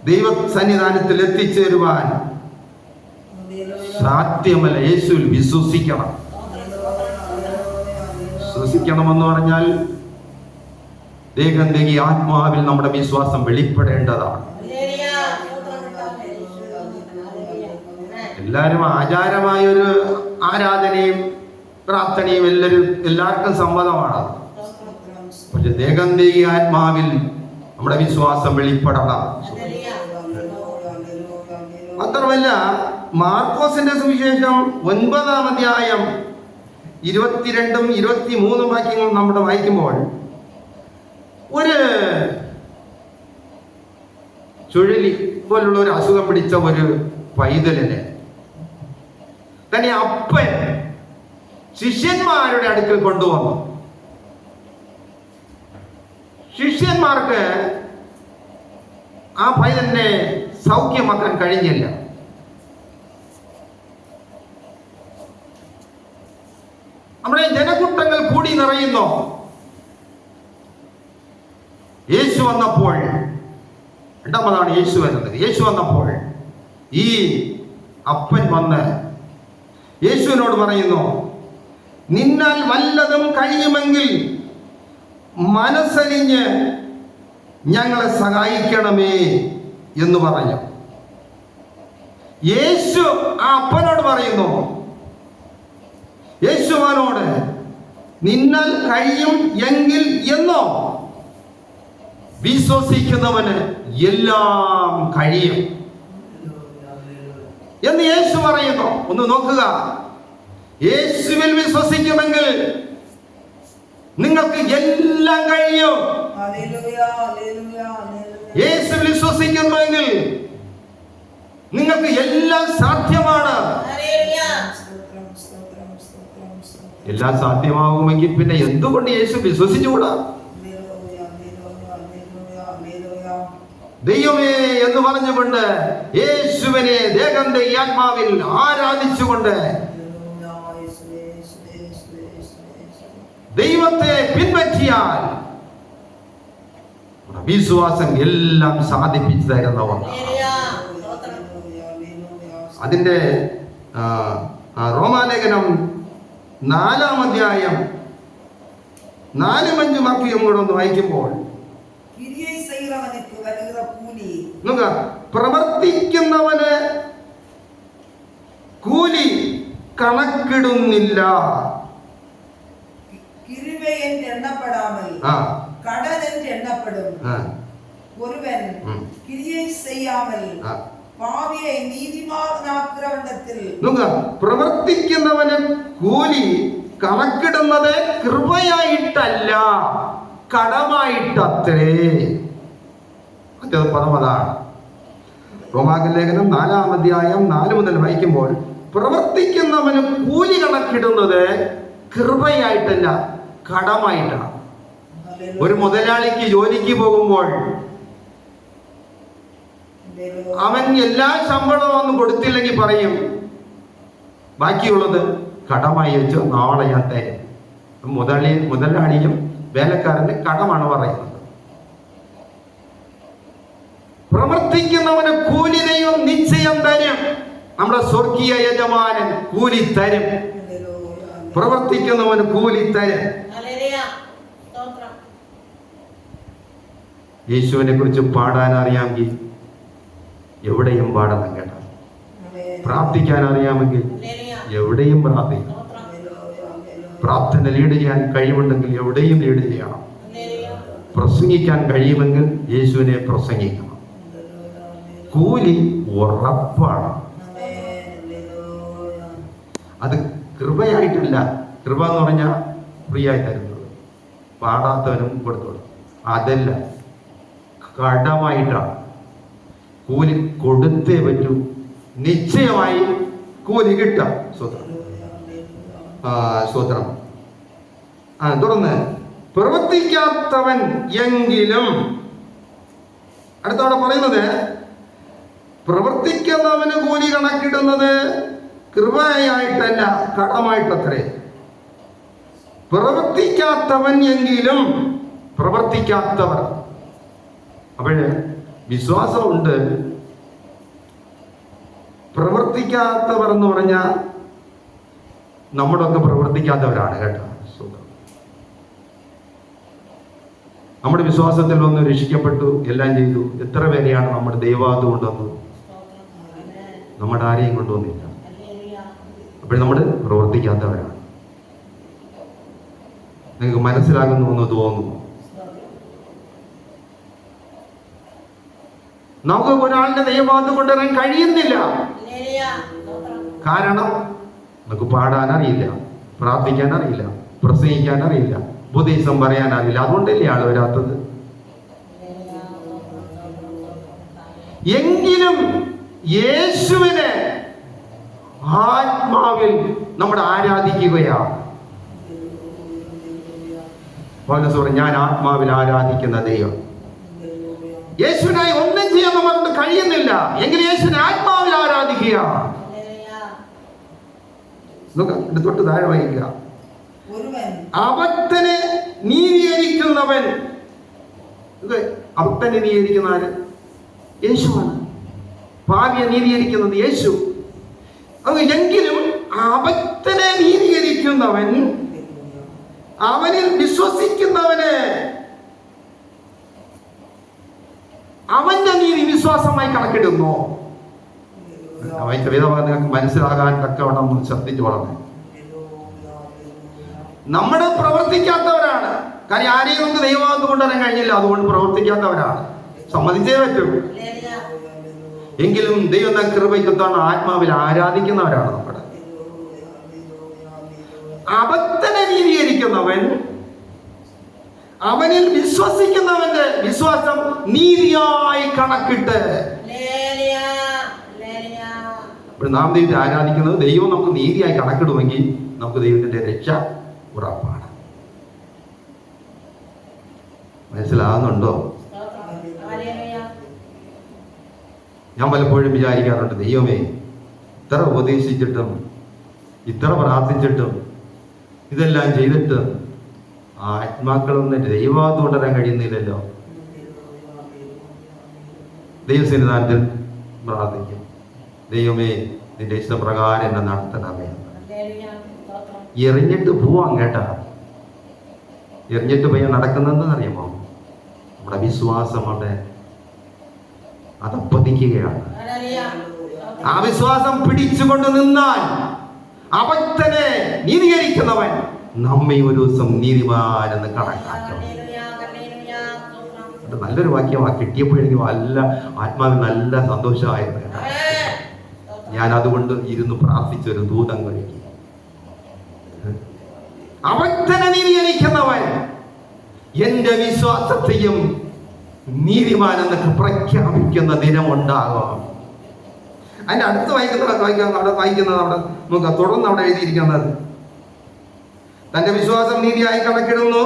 ദൈവ സന്നിധാനത്തിൽ എത്തിച്ചേരുവാൻ സാധ്യമല്ല. യേശുവിൽ വിശ്വസിക്കണം. വിശ്വസിക്കണമെന്ന് പറഞ്ഞാൽ ദേഹന്തേകി ആത്മാവിൽ നമ്മുടെ വിശ്വാസം വെളിപ്പെടേണ്ടതാണ്. എല്ലാവരും ആചാരമായ ഒരു ആരാധനയും പ്രാർത്ഥനയും എല്ലാവർക്കും സമ്മതമാണ്. പക്ഷെ ദേഹന്തേകി ആത്മാവിൽ നമ്മുടെ വിശ്വാസം വെളിപ്പെടണം. മാത്രമല്ല മാർക്കോസിന്റെ സുവിശേഷം 9-ാം അധ്യായം 22-ഉം 23-ഉം വാക്യങ്ങൾ നമ്മുടെ വായിക്കുമ്പോൾ ഒരു ചുഴലി പോലുള്ള ഒരു അസുഖം പിടിച്ച ഒരു പൈതലിനെ തന്നെ അപ്പൻ ശിഷ്യന്മാരുടെ അടുക്കൽ കൊണ്ടുവന്നു. ശിഷ്യന്മാർക്ക് ആ പൈതലിനെ സൗഖ്യമാക്കാൻ കഴിഞ്ഞില്ല. നമ്മുടെ ജനക്കൂട്ടങ്ങൾ കൂടി നിറയുന്നു. യേശു വന്നപ്പോൾ, രണ്ടാമതാണ് യേശു വരുന്നത്. യേശു വന്നപ്പോൾ ഈ അപ്പൻ വന്ന് യേശുവിനോട് പറയുന്നു, നിന്നാൽ വല്ലതും കഴിയുമെങ്കിൽ മനസ്സലിഞ്ഞ് ഞങ്ങളെ സഹായിക്കണമേ എന്ന് പറഞ്ഞു. യേശു ആ അപ്പനോട് പറയുന്നു, യേശുവാനോട് നിന്നാൽ കഴിയും എങ്കിൽ എന്നോ, വിശ്വസിക്കുന്നവന് എല്ലാം കഴിയും എന്ന് യേശു പറയുന്നു. ഒന്ന് നോക്കുക, യേശുവിൽ വിശ്വസിക്കുമെങ്കിൽ നിങ്ങൾക്ക് എല്ലാം കഴിയും. യേശുവിൽ വിശ്വസിക്കുന്നുവെങ്കിൽ നിങ്ങൾക്ക് എല്ലാം സാധ്യമാണ്. എല്ലാം സാധ്യമാകുമെങ്കിൽ പിന്നെ എന്തുകൊണ്ട് യേശു വിശ്വസിച്ചുകൂടാ? ദൈവമേ എന്ന് പറഞ്ഞുകൊണ്ട് യേശുവിനെ ദേഹന്റെ ആത്മാവിൽ ആരാധിച്ചുകൊണ്ട് ദൈവത്തെ പിൻപറ്റിയാൽ വിശ്വാസം എല്ലാം സാധിപ്പിച്ചു തരുന്ന ഒന്നാണ്. അതിന്റെ റോമാലേഖനം 4-ാം അധ്യായം 4-5 വാക്യം കൂടെ ഒന്ന് വായിക്കുമ്പോൾ പ്രവർത്തിക്കുന്നവന് കൂലി കണക്കിടുന്നില്ല. പ്രവർത്തിക്കുന്നവന് കൂലി കണക്കിടുന്നത് കൃപയായിട്ടല്ല, കടമായിട്ടത്രേ. പദമതാണ്. റോമാലേഖനം 4-ാം അധ്യായം 4 മുതൽ വായിക്കുമ്പോൾ പ്രവർത്തിക്കുന്നവന് കൂലി കണക്കിടുന്നത് കൃപയായിട്ടല്ല, കടമായിട്ടാണ്. ഒരു മുതലാളിക്ക് ജോലിക്ക് പോകുമ്പോൾ അവൻ എല്ലാ ശമ്പളവും ഒന്നും കൊടുത്തില്ലെങ്കിൽ പറയും, ബാക്കിയുള്ളത് കടമായി വെച്ച് നാളെ ഞാൻ തരും. മുതലാളിയും വേലക്കാരന്റെ കടമാണ് പറയുന്നത്. പ്രവർത്തിക്കുന്നവന് കൂലി ദൈവം നിശ്ചയം തരും. നമ്മുടെ സ്വർഗീയ യജമാനൻ കൂലി തരും. പ്രവർത്തിക്കുന്നവന് കൂലി തരും. യേശുവിനെ കുറിച്ച് പാടാൻ അറിയാമെങ്കിൽ എവിടെയും പാടണം കേട്ടോ. പ്രാർത്ഥിക്കാൻ അറിയാമെങ്കിൽ എവിടെയും പ്രാർത്ഥിക്കണം. പ്രാർത്ഥന ലീഡ് ചെയ്യാൻ കഴിവുണ്ടെങ്കിൽ എവിടെയും ലീഡ് ചെയ്യണം. പ്രസംഗിക്കാൻ കഴിയുമെങ്കിൽ യേശുവിനെ പ്രസംഗിക്കണം. കൂലി ഉറപ്പാണ്. അത് കൃപയായിട്ടല്ല. കൃപ എന്ന് പറഞ്ഞാൽ ഫ്രീ ആയി തരുന്നത്, പാടാത്തവനും കൊടുത്തോളൂ. അതല്ല, കടമായിട്ടാണ്. കൂലി കൊടുത്തേ പറ്റൂ. നിശ്ചയമായി കൂലി കിട്ടാം. സ്വത്രം. തുടർന്ന് പ്രവർത്തിക്കാത്തവൻ എങ്കിലും, അടുത്തവിടെ പറയുന്നത് പ്രവർത്തിക്കുന്നവന് കൂലി കണക്കിടുന്നത് കൃപയായിട്ടല്ല, കടമായിട്ടത്രേ. പ്രവർത്തിക്കാത്തവൻ എങ്കിലും പ്രവർത്തിക്കാത്തവർ. അപ്പോഴ് വിശ്വാസമുണ്ട്, പ്രവർത്തിക്കാത്തവർ എന്ന് പറഞ്ഞാൽ നമ്മുടെയൊക്കെ പ്രവർത്തിക്കാത്തവരാണ് കേട്ടോ. നമ്മുടെ വിശ്വാസത്തിൽ വന്ന് രക്ഷിക്കപ്പെട്ടു, എല്ലാം ചെയ്തു. എത്ര പേരെയാണ് നമ്മുടെ ദൈവാദം കൊണ്ടുവന്നത്? നമ്മുടെ ആരെയും കൊണ്ടുവന്നില്ല. അപ്പോൾ നമ്മൾ പ്രവർത്തിക്കാത്തവരാണ്. നിങ്ങൾക്ക് മനസ്സിലാകുന്നു എന്ന് തോന്നുന്നു. നമുക്ക് ഒരാളുടെ ദൈവവാദം കൊണ്ടുവരാൻ കഴിയുന്നില്ല. കാരണം നമുക്ക് പാടാൻ അറിയില്ല, പ്രാർത്ഥിക്കാൻ അറിയില്ല, പ്രസംഗിക്കാൻ അറിയില്ല, ഉപദേശം പറയാൻ അറിയില്ല. അതുകൊണ്ടല്ലേ ആള് വരാത്തത്. എങ്കിലും യേശുവിനെ ആത്മാവിൽ നമ്മൾ ആരാധിക്കുകയാണ്. പൗലോസ് പറഞ്ഞു, ഞാൻ ആത്മാവിൽ ആരാധിക്കുന്ന ദൈവം. യേശുവിനായി ഒന്നും ചെയ്യാൻ നമുക്ക് കഴിയുന്നില്ല, എങ്കിൽ യേശുവിനെ ആത്മാവിൽ ആരാധിക്കുക. തൊട്ട് താഴെ വായിക്കുക. അബദ്ധനെ നീതീകരിക്കുന്നവൻ. അബദ്ധനെ നീതീകരിക്കുന്ന ആര്? യേശുവാണ്. പാപിയെ നീതീകരിക്കുന്നത് യേശു. എങ്കിലും അബദ്ധനെ നീതീകരിക്കുന്നവൻ അവനിൽ വിശ്വസിക്കുന്നവന് അവന്റെ നീതി വിശ്വാസമായി കണക്കിടുന്നു. വേദഭാഗങ്ങൾക്ക് മനസ്സിലാകാൻ തക്കവണ്ണം ശ്രദ്ധിച്ചു വളർന്നു. നമ്മുടെ പ്രവർത്തിക്കാത്തവരാണ്. കാര്യം ആരെയും നമുക്ക് ദൈവവാദം കൊണ്ടുവരാൻ കഴിഞ്ഞില്ല, അതുകൊണ്ട് പ്രവർത്തിക്കാത്തവരാണ്. സമ്മതിച്ചേ പറ്റൂ. എങ്കിലും ദൈവം കൃപയ്ക്കൊത്താണ് ആത്മാവിൽ ആരാധിക്കുന്നവരാണ് നമ്മുടെ. അബദ്ധനെ നീതീകരിക്കുന്നവൻ അവനിൽ വിശ്വസിക്കുന്നവന്റെ വിശ്വാസം നീതിയായി കണക്കിട്ട്. നാം ദൈവത്തെ ആരാധിക്കുന്നത്, ദൈവം നമുക്ക് നീതിയായി കണക്കിടുമെങ്കിൽ നമുക്ക് ദൈവത്തിന്റെ രക്ഷ ഉറപ്പാണ്. മനസ്സിലാകുന്നുണ്ടോ? ഞാൻ പലപ്പോഴും വിചാരിക്കാറുണ്ട്, ദൈവമേ ഇത്ര ഉപദേശിച്ചിട്ടും ഇത്ര പ്രാർത്ഥിച്ചിട്ടും ഇതെല്ലാം ചെയ്തിട്ടും ആത്മാക്കളൊന്നും ദൈവവാദം കൊണ്ടുവരാൻ കഴിയുന്നില്ലല്ലോ. ദൈവസന്നിധാനത്തിൽ പ്രാർത്ഥിക്കും, ദൈവമേ നിന്റെ ഇഷ്ടപ്രകാരം എന്നെ നടത്തണമേ. എറിഞ്ഞിട്ട് പോവാം കേട്ടാ. എറിഞ്ഞിട്ട് പോയി നടക്കുന്നതെന്ന് അറിയാമോ? നമ്മുടെ വിശ്വാസം അവിടെ അതപ്പതിക്കുകയാണ്. ആ വിശ്വാസം പിടിച്ചുകൊണ്ട് നിന്നാൽ അബദ്ധനെ നീതീകരിക്കുന്നവൻ നമ്മെ ഒരു ദിവസം നീതിമാനെന്ന് കണക്കാക്കും. നല്ലൊരു വാക്യമാണ്. കിട്ടിയപ്പോഴെനിക്ക് നല്ല ആത്മാവിൽ നല്ല സന്തോഷമായിരുന്നു. ഞാൻ അതുകൊണ്ട് ഇരുന്ന് പ്രാർത്ഥിച്ചൊരു ദൂതം കഴിക്കും. അബദ്ധനെ നീതീകരിക്കുന്നവൻ എന്റെ വിശ്വാസത്തെയും നീതിമാനെന്നൊക്കെ പ്രഖ്യാപിക്കുന്ന ദിനമുണ്ടാകും. അതിന്റെ അടുത്ത് വായിക്കുന്നത് അവിടെ നോക്കുക. തുടർന്ന് അവിടെ എഴുതിയിരിക്കുന്നത്, തന്റെ വിശ്വാസം നീതിയായി കണക്കിടുന്നു.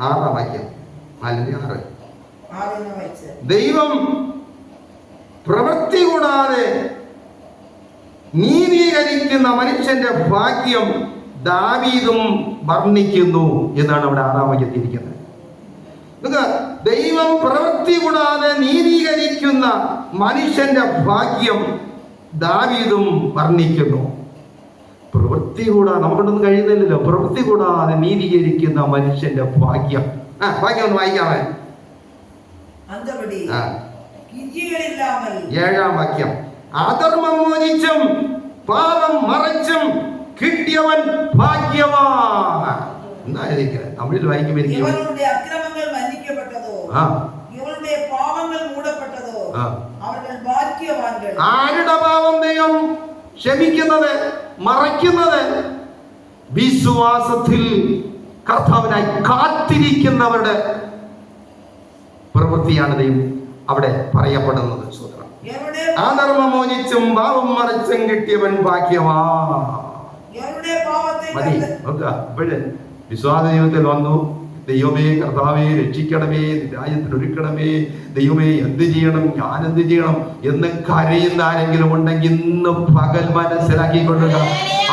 ആറാം വാക്യം, 4:6. ദൈവം പ്രവൃത്തി കൂടാതെ നീതീകരിക്കുന്ന മനുഷ്യന്റെ ഭാഗ്യം ദാവീദും വർണ്ണിക്കുന്നു എന്നാണ് അവിടെ 6-ാം വാക്യത്തിരിക്കുന്നത്. ദൈവം പ്രവൃത്തി കൂടാതെ നീതീകരിക്കുന്ന മനുഷ്യന്റെ ഭാഗ്യം ദാവീദും വർണ്ണിക്കുന്നു. പ്രവൃത്തി കൂടാതെ നമുക്കൊന്നും കഴിയുന്നില്ലല്ലോ. പ്രവൃത്തി കൂടാതെ നീതീകരിക്കുന്ന മനുഷ്യന്റെ ഭാഗ്യം. ഭാഗ്യം ഒന്ന് വായിക്കാമേ. 7-ാം വാക്യം, അധർമ്മം മോചിച്ചും പാപം മറച്ചും കിട്ടിയവൻ ഭാഗ്യവാൻ. എന്തായിരിക്കും തമിഴിൽ വായിക്കുമ്പോൾ അക്രമങ്ങൾ മന്നിക്കപ്പെട്ടതോ ഇവരുടെ പാപങ്ങൾ മൂടപ്പെട്ടതോ അവர்கள் ഭാഗ്യവാന്കൾ. ആരുടെ പാപം ദൈവം ക്ഷമിക്കുന്നത്, മറയ്ക്കുന്നത്? വിശ്വാസത്തിൽ കർത്താവിനായി കാത്തിരിക്കുന്നവരുടെ പ്രവൃത്തിയാണ് ദൈവം അവിടെ പറയപ്പെടുന്നത്. അധർമ്മം മോചിച്ചും പാപം മറച്ചും കിട്ടിയവൻ ഭാഗ്യവാൻ. മതി നോക്കുക. അപ്പോഴേ വിശ്വാസ ജീവിതത്തിൽ വന്നു, ദൈവമേ കർത്താവേ രക്ഷിക്കണമേ, രാജ്യത്തിന് ഒരുക്കണമേ, ദൈവമേ എന്ത് ചെയ്യണം, ഞാൻ എന്ത് ചെയ്യണം എന്ന് കരയുന്ന ആരെങ്കിലും ഉണ്ടെങ്കിൽ ഇന്ന് പകൽ മനസ്സിലാക്കിക്കൊള്ളുക.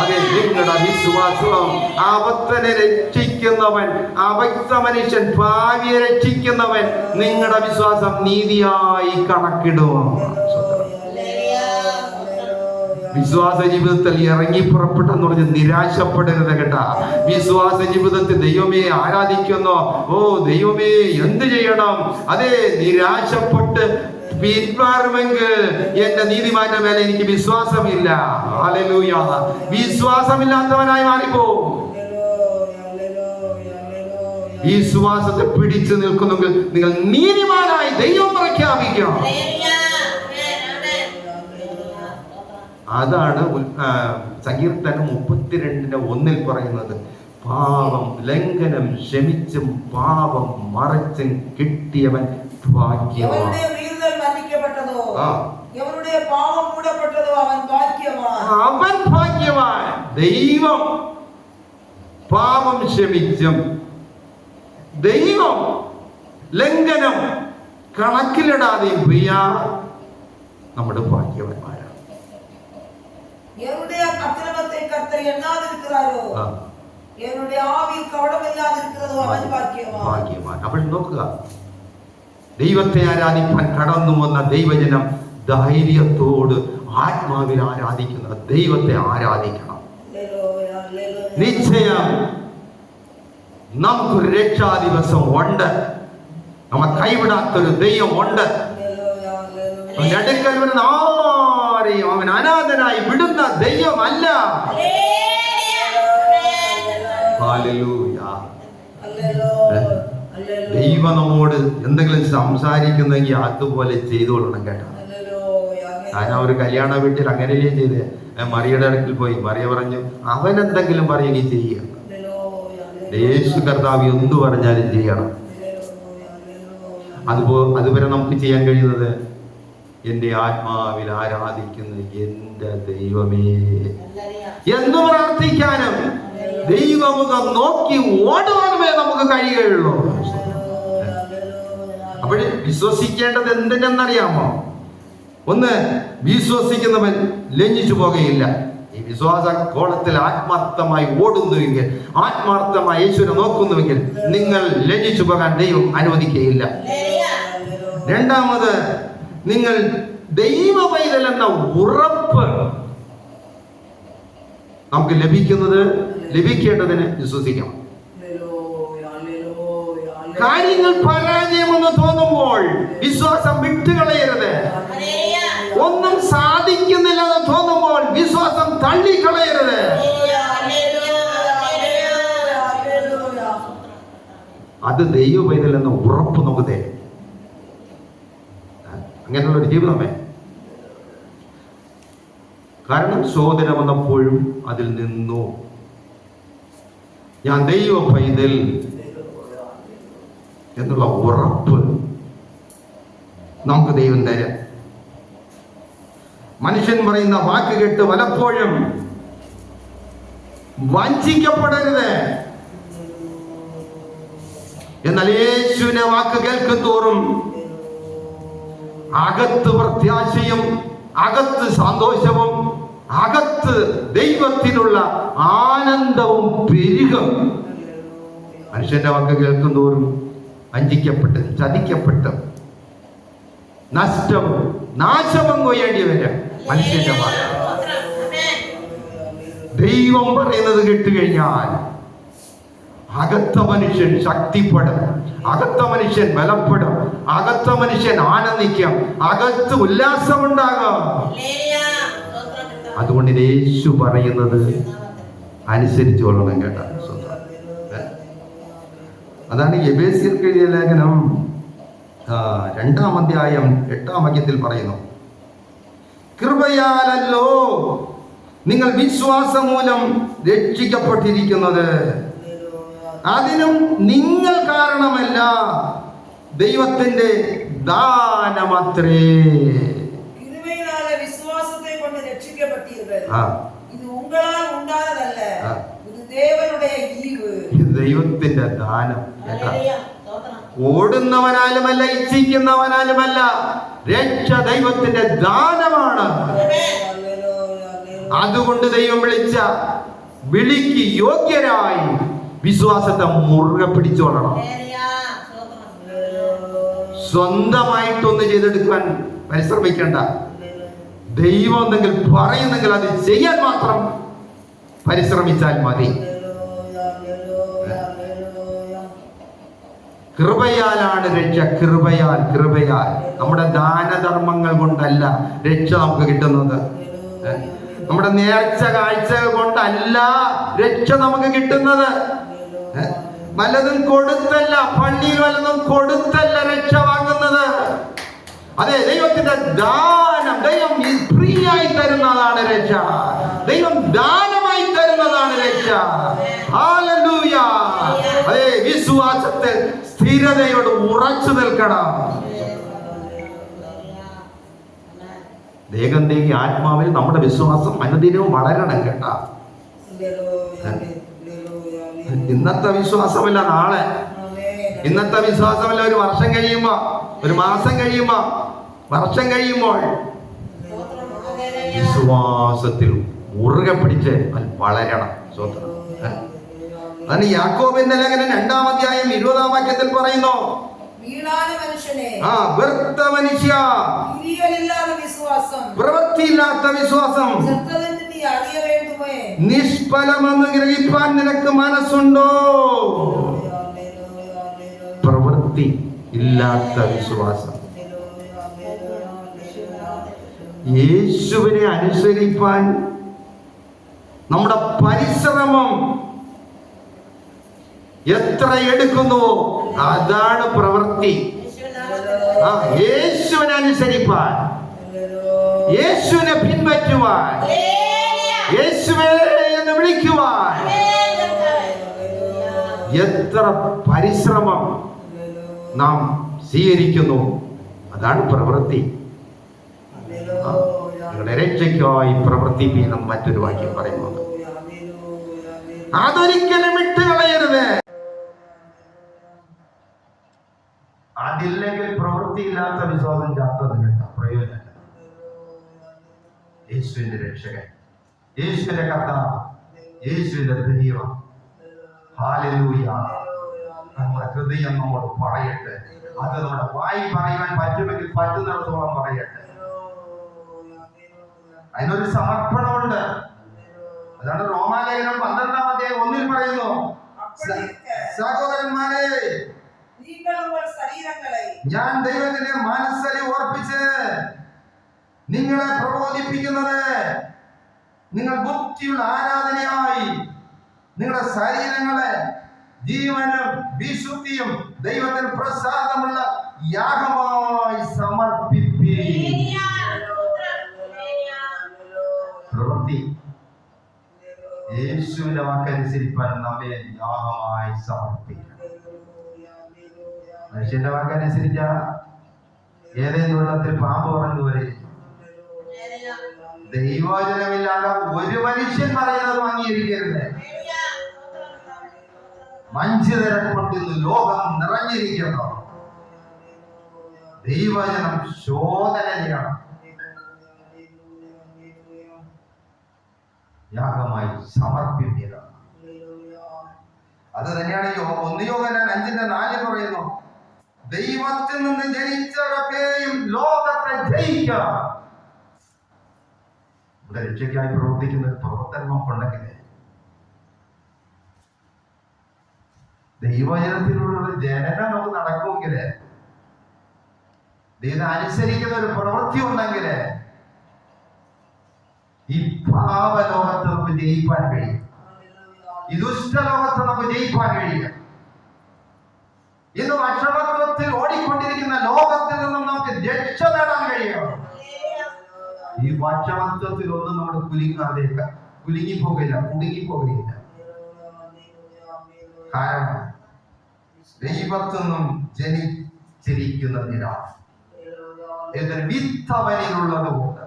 അതെ, നിങ്ങളുടെ വിശ്വാസം അബദ്ധനെ രക്ഷിക്കുന്നവൻ, അബദ്ധ മനുഷ്യൻ ഭാവിയെ രക്ഷിക്കുന്നവൻ നിങ്ങളുടെ വിശ്വാസം നീതിയായി കണക്കിടും. വിശ്വാസ ജീവിതത്തിൽ ഇറങ്ങി പുറപ്പെട്ടെന്ന് പറഞ്ഞ് നിരാശപ്പെടരുത് കേട്ടാ. വിശ്വാസ ജീവിതത്തിൽ ദൈവമേ ആരാധിക്കുന്നു, ഓ ദൈവമേ എന്ത് ചെയ്യണം, അതേ നിരാശപ്പെട്ട് പിന്മാറുമെങ്കിൽ എന്റെ നീതിമാന്റെ മേലെ എനിക്ക് വിശ്വാസമില്ല. ഹല്ലേലൂയ. വിശ്വാസമില്ലാത്തവനായി മാറിപ്പോകും. വിശ്വാസത്തെ പിടിച്ചു നിൽക്കുന്നെങ്കിൽ നിങ്ങൾ നീതിമാനായി ദൈവം പ്രഖ്യാപിക്കണം. അതാണ് സങ്കീർത്തനം 32:1 പറയുന്നത്. പാപം ലംഘനം ക്ഷമിച്ചും പാപം മറച്ചും കിട്ടിയവൻ ഭാഗ്യവാൻ. അവൻ ഭാഗ്യവാൻ. ദൈവം പാപം ക്ഷമിച്ചും ദൈവം ലംഘനം കണക്കിലിടാതെയും പ്രിയ നമ്മുടെ ഭാഗ്യവന്മാരാണ്. ഭാഗ്യവാൻ. അപ്പോൾ നോക്കുക, ദൈവത്തെ ആരാധിക്കാൻ കടന്നു വന്ന ദൈവജനം ധൈര്യത്തോട് ആത്മാവിൽ ആരാധിക്കുന്ന ദൈവത്തെ ആരാധിക്കണം. നിശ്ചയം നമുക്കൊരു രക്ഷാ ദിവസം ഉണ്ട്. നമ്മെ കൈവിടാത്തൊരു ദൈവം ഉണ്ട്. അടുക്കൽ വരുന്ന ആരെയും അവൻ അനാഥനായി വിടുന്ന ദൈവമല്ല. ദൈവം നമ്മോട് എന്തെങ്കിലും സംസാരിക്കുന്നെങ്കിൽ അതുപോലെ ചെയ്തോളണം കേട്ടോ. ഞാൻ ഒരു കല്യാണ വീട്ടിൽ അങ്ങനെയല്ലേ ചെയ്തേ. മറിയുടെ അടുക്കൽ പോയി, മറിയ പറഞ്ഞു അവൻ എന്തെങ്കിലും പറയുകയും ചെയ്യുക. യേശു കർത്താവ് എന്തു പറഞ്ഞാലും ചെയ്യണം. അതുവരെ നമുക്ക് ചെയ്യാൻ കഴിയുന്നത് എന്റെ ആത്മാവിൽ ആരാധിക്കുന്ന എന്റെ ദൈവമേ എന്ന് പ്രാർത്ഥിക്കാനും ദൈവമുഖം നോക്കി ഓടുവാനുമേ നമുക്ക് കഴിയുകയുള്ളൂ. അപ്പോൾ വിശ്വസിക്കേണ്ടത് എന്തിനെന്നറിയാമോ? ഒന്ന്, വിശ്വസിക്കുന്നവൻ ലജ്ജിച്ചു പോകുകയില്ല. ഈ വിശ്വാസ കോളത്തിൽ ആത്മാർത്ഥമായി ഓടുന്നുവെങ്കിൽ, ആത്മാർത്ഥമായി യേശുവിനെ നോക്കുന്നുവെങ്കിൽ നിങ്ങൾ ലജ്ജിച്ചു പോകാൻ ദൈവം അനുവദിക്കുകയില്ല. രണ്ടാമത്, നിങ്ങൾ ദൈവ പൈതൽ എന്ന ഉറപ്പ് നമുക്ക് ലഭിക്കേണ്ടതിന് വിശ്വസിക്കണം. കാര്യങ്ങൾ പരാജയമെന്ന് തോന്നുമ്പോൾ വിശ്വാസം വിട്ടുകളയരുത്. ഒന്നും സാധിക്കുന്നില്ലെന്ന് തോന്നുമ്പോൾ വിശ്വാസം തള്ളിക്കളയരുത്. അത് ദൈവ പൈതൽ എന്ന ഉറപ്പ് നമുക്ക് തരും. അങ്ങനെയുള്ള ഒരു ജീവിതമേ. കാരണം ശോധന വന്നപ്പോഴും അതിൽ നിന്നു ഞാൻ ദൈവ പൈതൽ എന്നുള്ള ഉറപ്പ് നമുക്ക് ദൈവം തരാം. മനുഷ്യൻ പറയുന്ന വാക്ക് കേട്ട് പലപ്പോഴും വഞ്ചിക്കപ്പെടരുത്. എന്നാൽ യേശുവിനെ വാക്ക് കേൾക്കും തോറും അകത്ത് പ്രത്യാശയും അകത്ത് സന്തോഷവും അകത്ത് ദൈവത്തിനുള്ള ആനന്ദവും പെരുകും. മനുഷ്യന്റെ വാക്ക് കേൾക്കും തോറും വഞ്ചിക്കപ്പെട്ട് ചതിക്കപ്പെട്ട് നഷ്ടവും നാശവും കൊയ്യേണ്ടി വരും മനുഷ്യന്റെ വാക്ക്. ദൈവം പറയുന്നത് കേട്ടുകഴിഞ്ഞാൽ അകത്ത മനുഷ്യൻ ശക്തിപ്പെടും, അകത്ത മനുഷ്യൻ ബലപ്പെടും, അകത്ത മനുഷ്യൻ ആനന്ദിക്കും, അകത്ത് ഉല്ലാസമുണ്ടാകും. അതുകൊണ്ട് യേശു പറയുന്നത് അനുസരിച്ചു കൊള്ളണം കേട്ടോ. അതാണ് എഫേസ്യർക്ക് എഴുതിയ ലേഖനം 2-ാം അധ്യായം 8-ാം വാക്യത്തിൽ പറയുന്നു, കൃപയാലല്ലോ നിങ്ങൾ വിശ്വാസം മൂലം രക്ഷിക്കപ്പെട്ടിരിക്കുന്നത്, അതിനും നിങ്ങൾ കാരണമല്ല, ദൈവത്തിന്റെ ദാനമത്രേ. വിശ്വാസത്തെ കൊണ്ട് രക്ഷിക്കപ്പെട്ടീர்கள். ഇത് ഉங்களால் உண்டானதல்ல, இது ദൈവത്തിന്റെ ദാനം. ഓടുന്നവനാലുമല്ല, ഇച്ഛിക്കുന്നവനാലുമല്ല, രക്ഷ ദൈവത്തിന്റെ ദാനമാണ്. അതുകൊണ്ട് ദൈവം വിളിച്ച വിളിക്ക് യോഗ്യരായി വിശ്വാസത്തെ മുറുകെ പിടിച്ചോളണം. സ്വന്തമായിട്ടൊന്ന് ചെയ്തെടുക്കാൻ പരിശ്രമിക്കേണ്ട. ദൈവം എന്തെങ്കിലും പറയുന്നെങ്കിൽ അത് ചെയ്യാൻ മാത്രം പരിശ്രമിച്ചാൽ മതി. കൃപയാലാണ് രക്ഷ. കൃപയാൽ നമ്മുടെ ദാനധർമ്മങ്ങൾ കൊണ്ടല്ല രക്ഷ നമുക്ക് കിട്ടുന്നത്. നമ്മുടെ നേർച്ച കാഴ്ചകൾ കൊണ്ടല്ല രക്ഷ നമുക്ക് കിട്ടുന്നത്. വല്ലതും കൊടുത്തല്ല, പള്ളിയിൽ വല്ലതും കൊടുത്തല്ല രക്ഷ വാങ്ങുന്നത്. അതെ, ദൈവത്തിന്റെ ദാനം. ദൈവം ഫ്രീ ആയി തരുന്നതാണ് രക്ഷ. ദൈവം ദാനമായി തരുന്നതാണ് രക്ഷ. ഹല്ലേലൂയ. അതെ, വിശ്വാസത്തിൽ സ്ഥിരതയോട് ഉറച്ചു നിൽക്കണം. ദേഹന്തേക്ക് ആത്മാവിൽ നമ്മുടെ വിശ്വാസം അനുദിനവും വളരണം കേട്ടാ. ഇന്നത്തെ വിശ്വാസമല്ല നാളെ, ഇന്നത്തെ വിശ്വാസമല്ല ഒരു വർഷം കഴിയുമ്പോ, ഒരു മാസം കഴിയുമ്പോ, വർഷം കഴിയുമ്പോൾ വിശ്വാസത്തിൽ മുറുകെ പിടിച്ച് വളരണം. സ്വന്തം അതിന് യാക്കോബിന്റെ ലേഖനം 2-ാം അധ്യായം 20-ാം വാക്യത്തിൽ പറയുന്നു, വെറുത്ത മനുഷ്യ, പ്രവൃത്തിയില്ലാത്ത വിശ്വാസം നിഷ്ഫലമെന്ന് ഗ്രഹിപ്പാൻ നിനക്ക് മനസ്സുണ്ടോ? പ്രവൃത്തി ഇല്ലാത്ത വിശ്വാസം. യേശുവിനെ അനുസരിപ്പാൻ നമ്മുടെ പരിശ്രമം എത്ര എടുക്കുന്നുവോ അതാണ് പ്രവൃത്തി. യേശുവിനെ അനുസരിപ്പാൻ, യേശുവിനെ പിൻപറ്റുവാൻ, യേശുവേ എന്ന് വിളിക്കുവാൻ എത്ര പരിശ്രമം നാം സ്വീകരിക്കുന്നു അതാണ് പ്രവൃത്തി. നിങ്ങളുടെ രക്ഷയ്ക്കായി പ്രവർത്തിപ്പിക്കണം മറ്റൊരു വാക്യം പറയുന്നത്. അതൊരിക്കലും വിട്ടുകളയരുത്. അതില്ലെങ്കിൽ പ്രവൃത്തിയില്ലാത്ത വിശ്വാസം ചാത്തത് കേട്ട പ്രയോജനം. യേശുവിന്റെ രക്ഷകൻ, യേശുവിന്റെ കർത്താവ്, യേശുവിന്റെ ദൈവം. ഹല്ലേലൂയ. നമ്മുടെ ഹൃദയം നമ്മോട് പറയട്ടെ. അത് നമ്മുടെ വായി പറയുവാൻ പറ്റുമെങ്കിൽ പറ്റുന്നിടത്തോളം പറയട്ടെ. അതിനൊരു സമർപ്പണമുണ്ട്. അതാണ് റോമാലേഖനം 12-ാം അധ്യായം 1-ൽ പറയുന്നു, സഹോദരന്മാരെ, ഞാൻ ദൈവത്തിന്റെ മനസ്സലി ഓർപ്പിച്ച് നിങ്ങളെ പ്രബോധിപ്പിക്കുന്നത് നിങ്ങൾ ബുദ്ധിയുള്ള ആരാധനയായി നിങ്ങളുടെ ശരീരങ്ങളെ ജീവനും വിശുദ്ധിയും ദൈവത്തിന് പ്രസാദമുള്ള യാഗമായി സമർപ്പിപ്പീൻ. പ്രവൃത്തി. യേശുവിന്റെ വാക്കനുസരിപ്പാൻ നമ്മെ യാഗമായി സമർപ്പിക്കണം. മനുഷ്യന്റെ വാക്കനുസരിച്ച ഏതെങ്കിലും വെള്ളത്തിൽ പാമ്പ് പറഞ്ഞതുപോലെ ദൈവവചനമില്ലാതെ ഒരു മനുഷ്യൻ പറയുന്നത് അംഗീകരിക്കരുത്. വഞ്ചിതരെ കൊണ്ട് ഇന്ന് ലോകം നിറഞ്ഞിരിക്കുന്നു. ദൈവവചനം ശോധന ചെയ്യണം. യാഗമായി സമർപ്പിക്കുക. അത് തന്നെയാണ് 1 യോഹന്നാൻ 5:4 പറയുന്നു, ദൈവത്തിൽ നിന്ന് ജനിച്ചവരൊക്കെയും ലോകത്തെ ജയിക്കുക. ഇവിടെ രക്ഷയ്ക്കായി പ്രവർത്തിക്കുന്ന പ്രവർത്തനം ഉണ്ടെങ്കിൽ ദൈവജനത്തിലുള്ള ജനനം നമുക്ക് നടക്കുമെങ്കിൽ, ദൈവം അനുസരിക്കുന്ന ഒരു പ്രവൃത്തി ഉണ്ടെങ്കിൽ ഈ പാപലോകത്ത് നമുക്ക് ജയിക്കാൻ കഴിയും. ഈ ദുഷ്ടലോകത്ത് നമുക്ക് ജയിക്കാൻ കഴിയും. ഇന്ന് വഷളത്വത്തിൽ ഓടിക്കൊണ്ടിരിക്കുന്ന ലോകത്തിൽ നിന്നും നമുക്ക് രക്ഷ നേടാൻ കഴിയും. ഈ വഷളത്വത്തിൽ ഒന്നും നമ്മൾ കുലുങ്ങിപ്പോകില്ല, കുടുങ്ങിപ്പോകുകയില്ല. കാരണം ദൈവത്തിൽ നിന്നും ജനിച്ചിരിക്കുന്നതിനാൽ വിത്തവനിലുള്ളത് കൊണ്ട്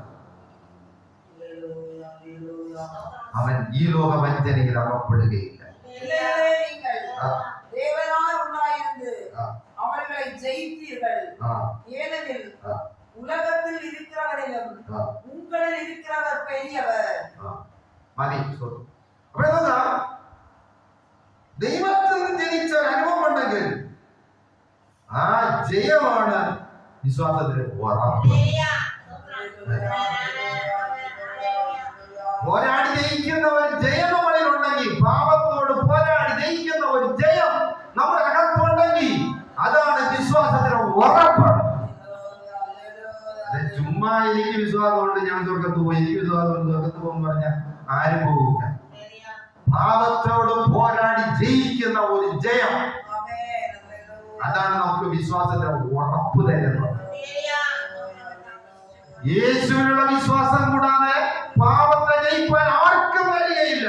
അവൻ ഈ ലോക വഞ്ചനയിൽ അകപ്പെടുകയില്ല. தேவனால் உண்டாயிருந்து அவர்களை ஜெயித்தீர்கள். ஏனெனில் உலகத்தில் இருக்கிறவரிலும் உங்களில் இருக்கிறவர் பெரியவர். മതി. അപ്പൊ എന്താ, ദൈവത്തിൽ നിന്ന് ജനിച്ച അനുഭവം ഉണ്ടെങ്കിൽ ആ ജയമാണ് വിശ്വാസത്തിന് ഉറപ്പ്. പോരാടി ജയിക്കുന്ന ഒരു ജയം നമ്മളിൽ ഉണ്ടെങ്കിൽ, പാപത്തോട് പോരാടി ജയിക്കുന്ന ഒരു ജയം നമ്മുടെ അകത്തുണ്ടെങ്കിൽ അതാണ് വിശ്വാസത്തിന് ഉറപ്പ്. ചുമ്മാ എനിക്ക് വിശ്വാസമുണ്ട് ഞാൻ സ്വർഗത്ത് പോയി, എനിക്ക് വിശ്വാസമുണ്ട് സ്വർഗത്ത് പോകും പറഞ്ഞാൽ ആരും പോകില്ല. പാപത്തോട് പോരാടി ജയിക്കുന്ന ഒരു ജയം, അതാണ് നമുക്ക് വിശ്വാസത്തിന് ഉറപ്പ് തരുന്നത്. യേശുവിനുള്ള വിശ്വാസം കൂടാതെ പാപത്തെ ജയിക്കാൻ ആർക്കും കഴിയുകയില്ല.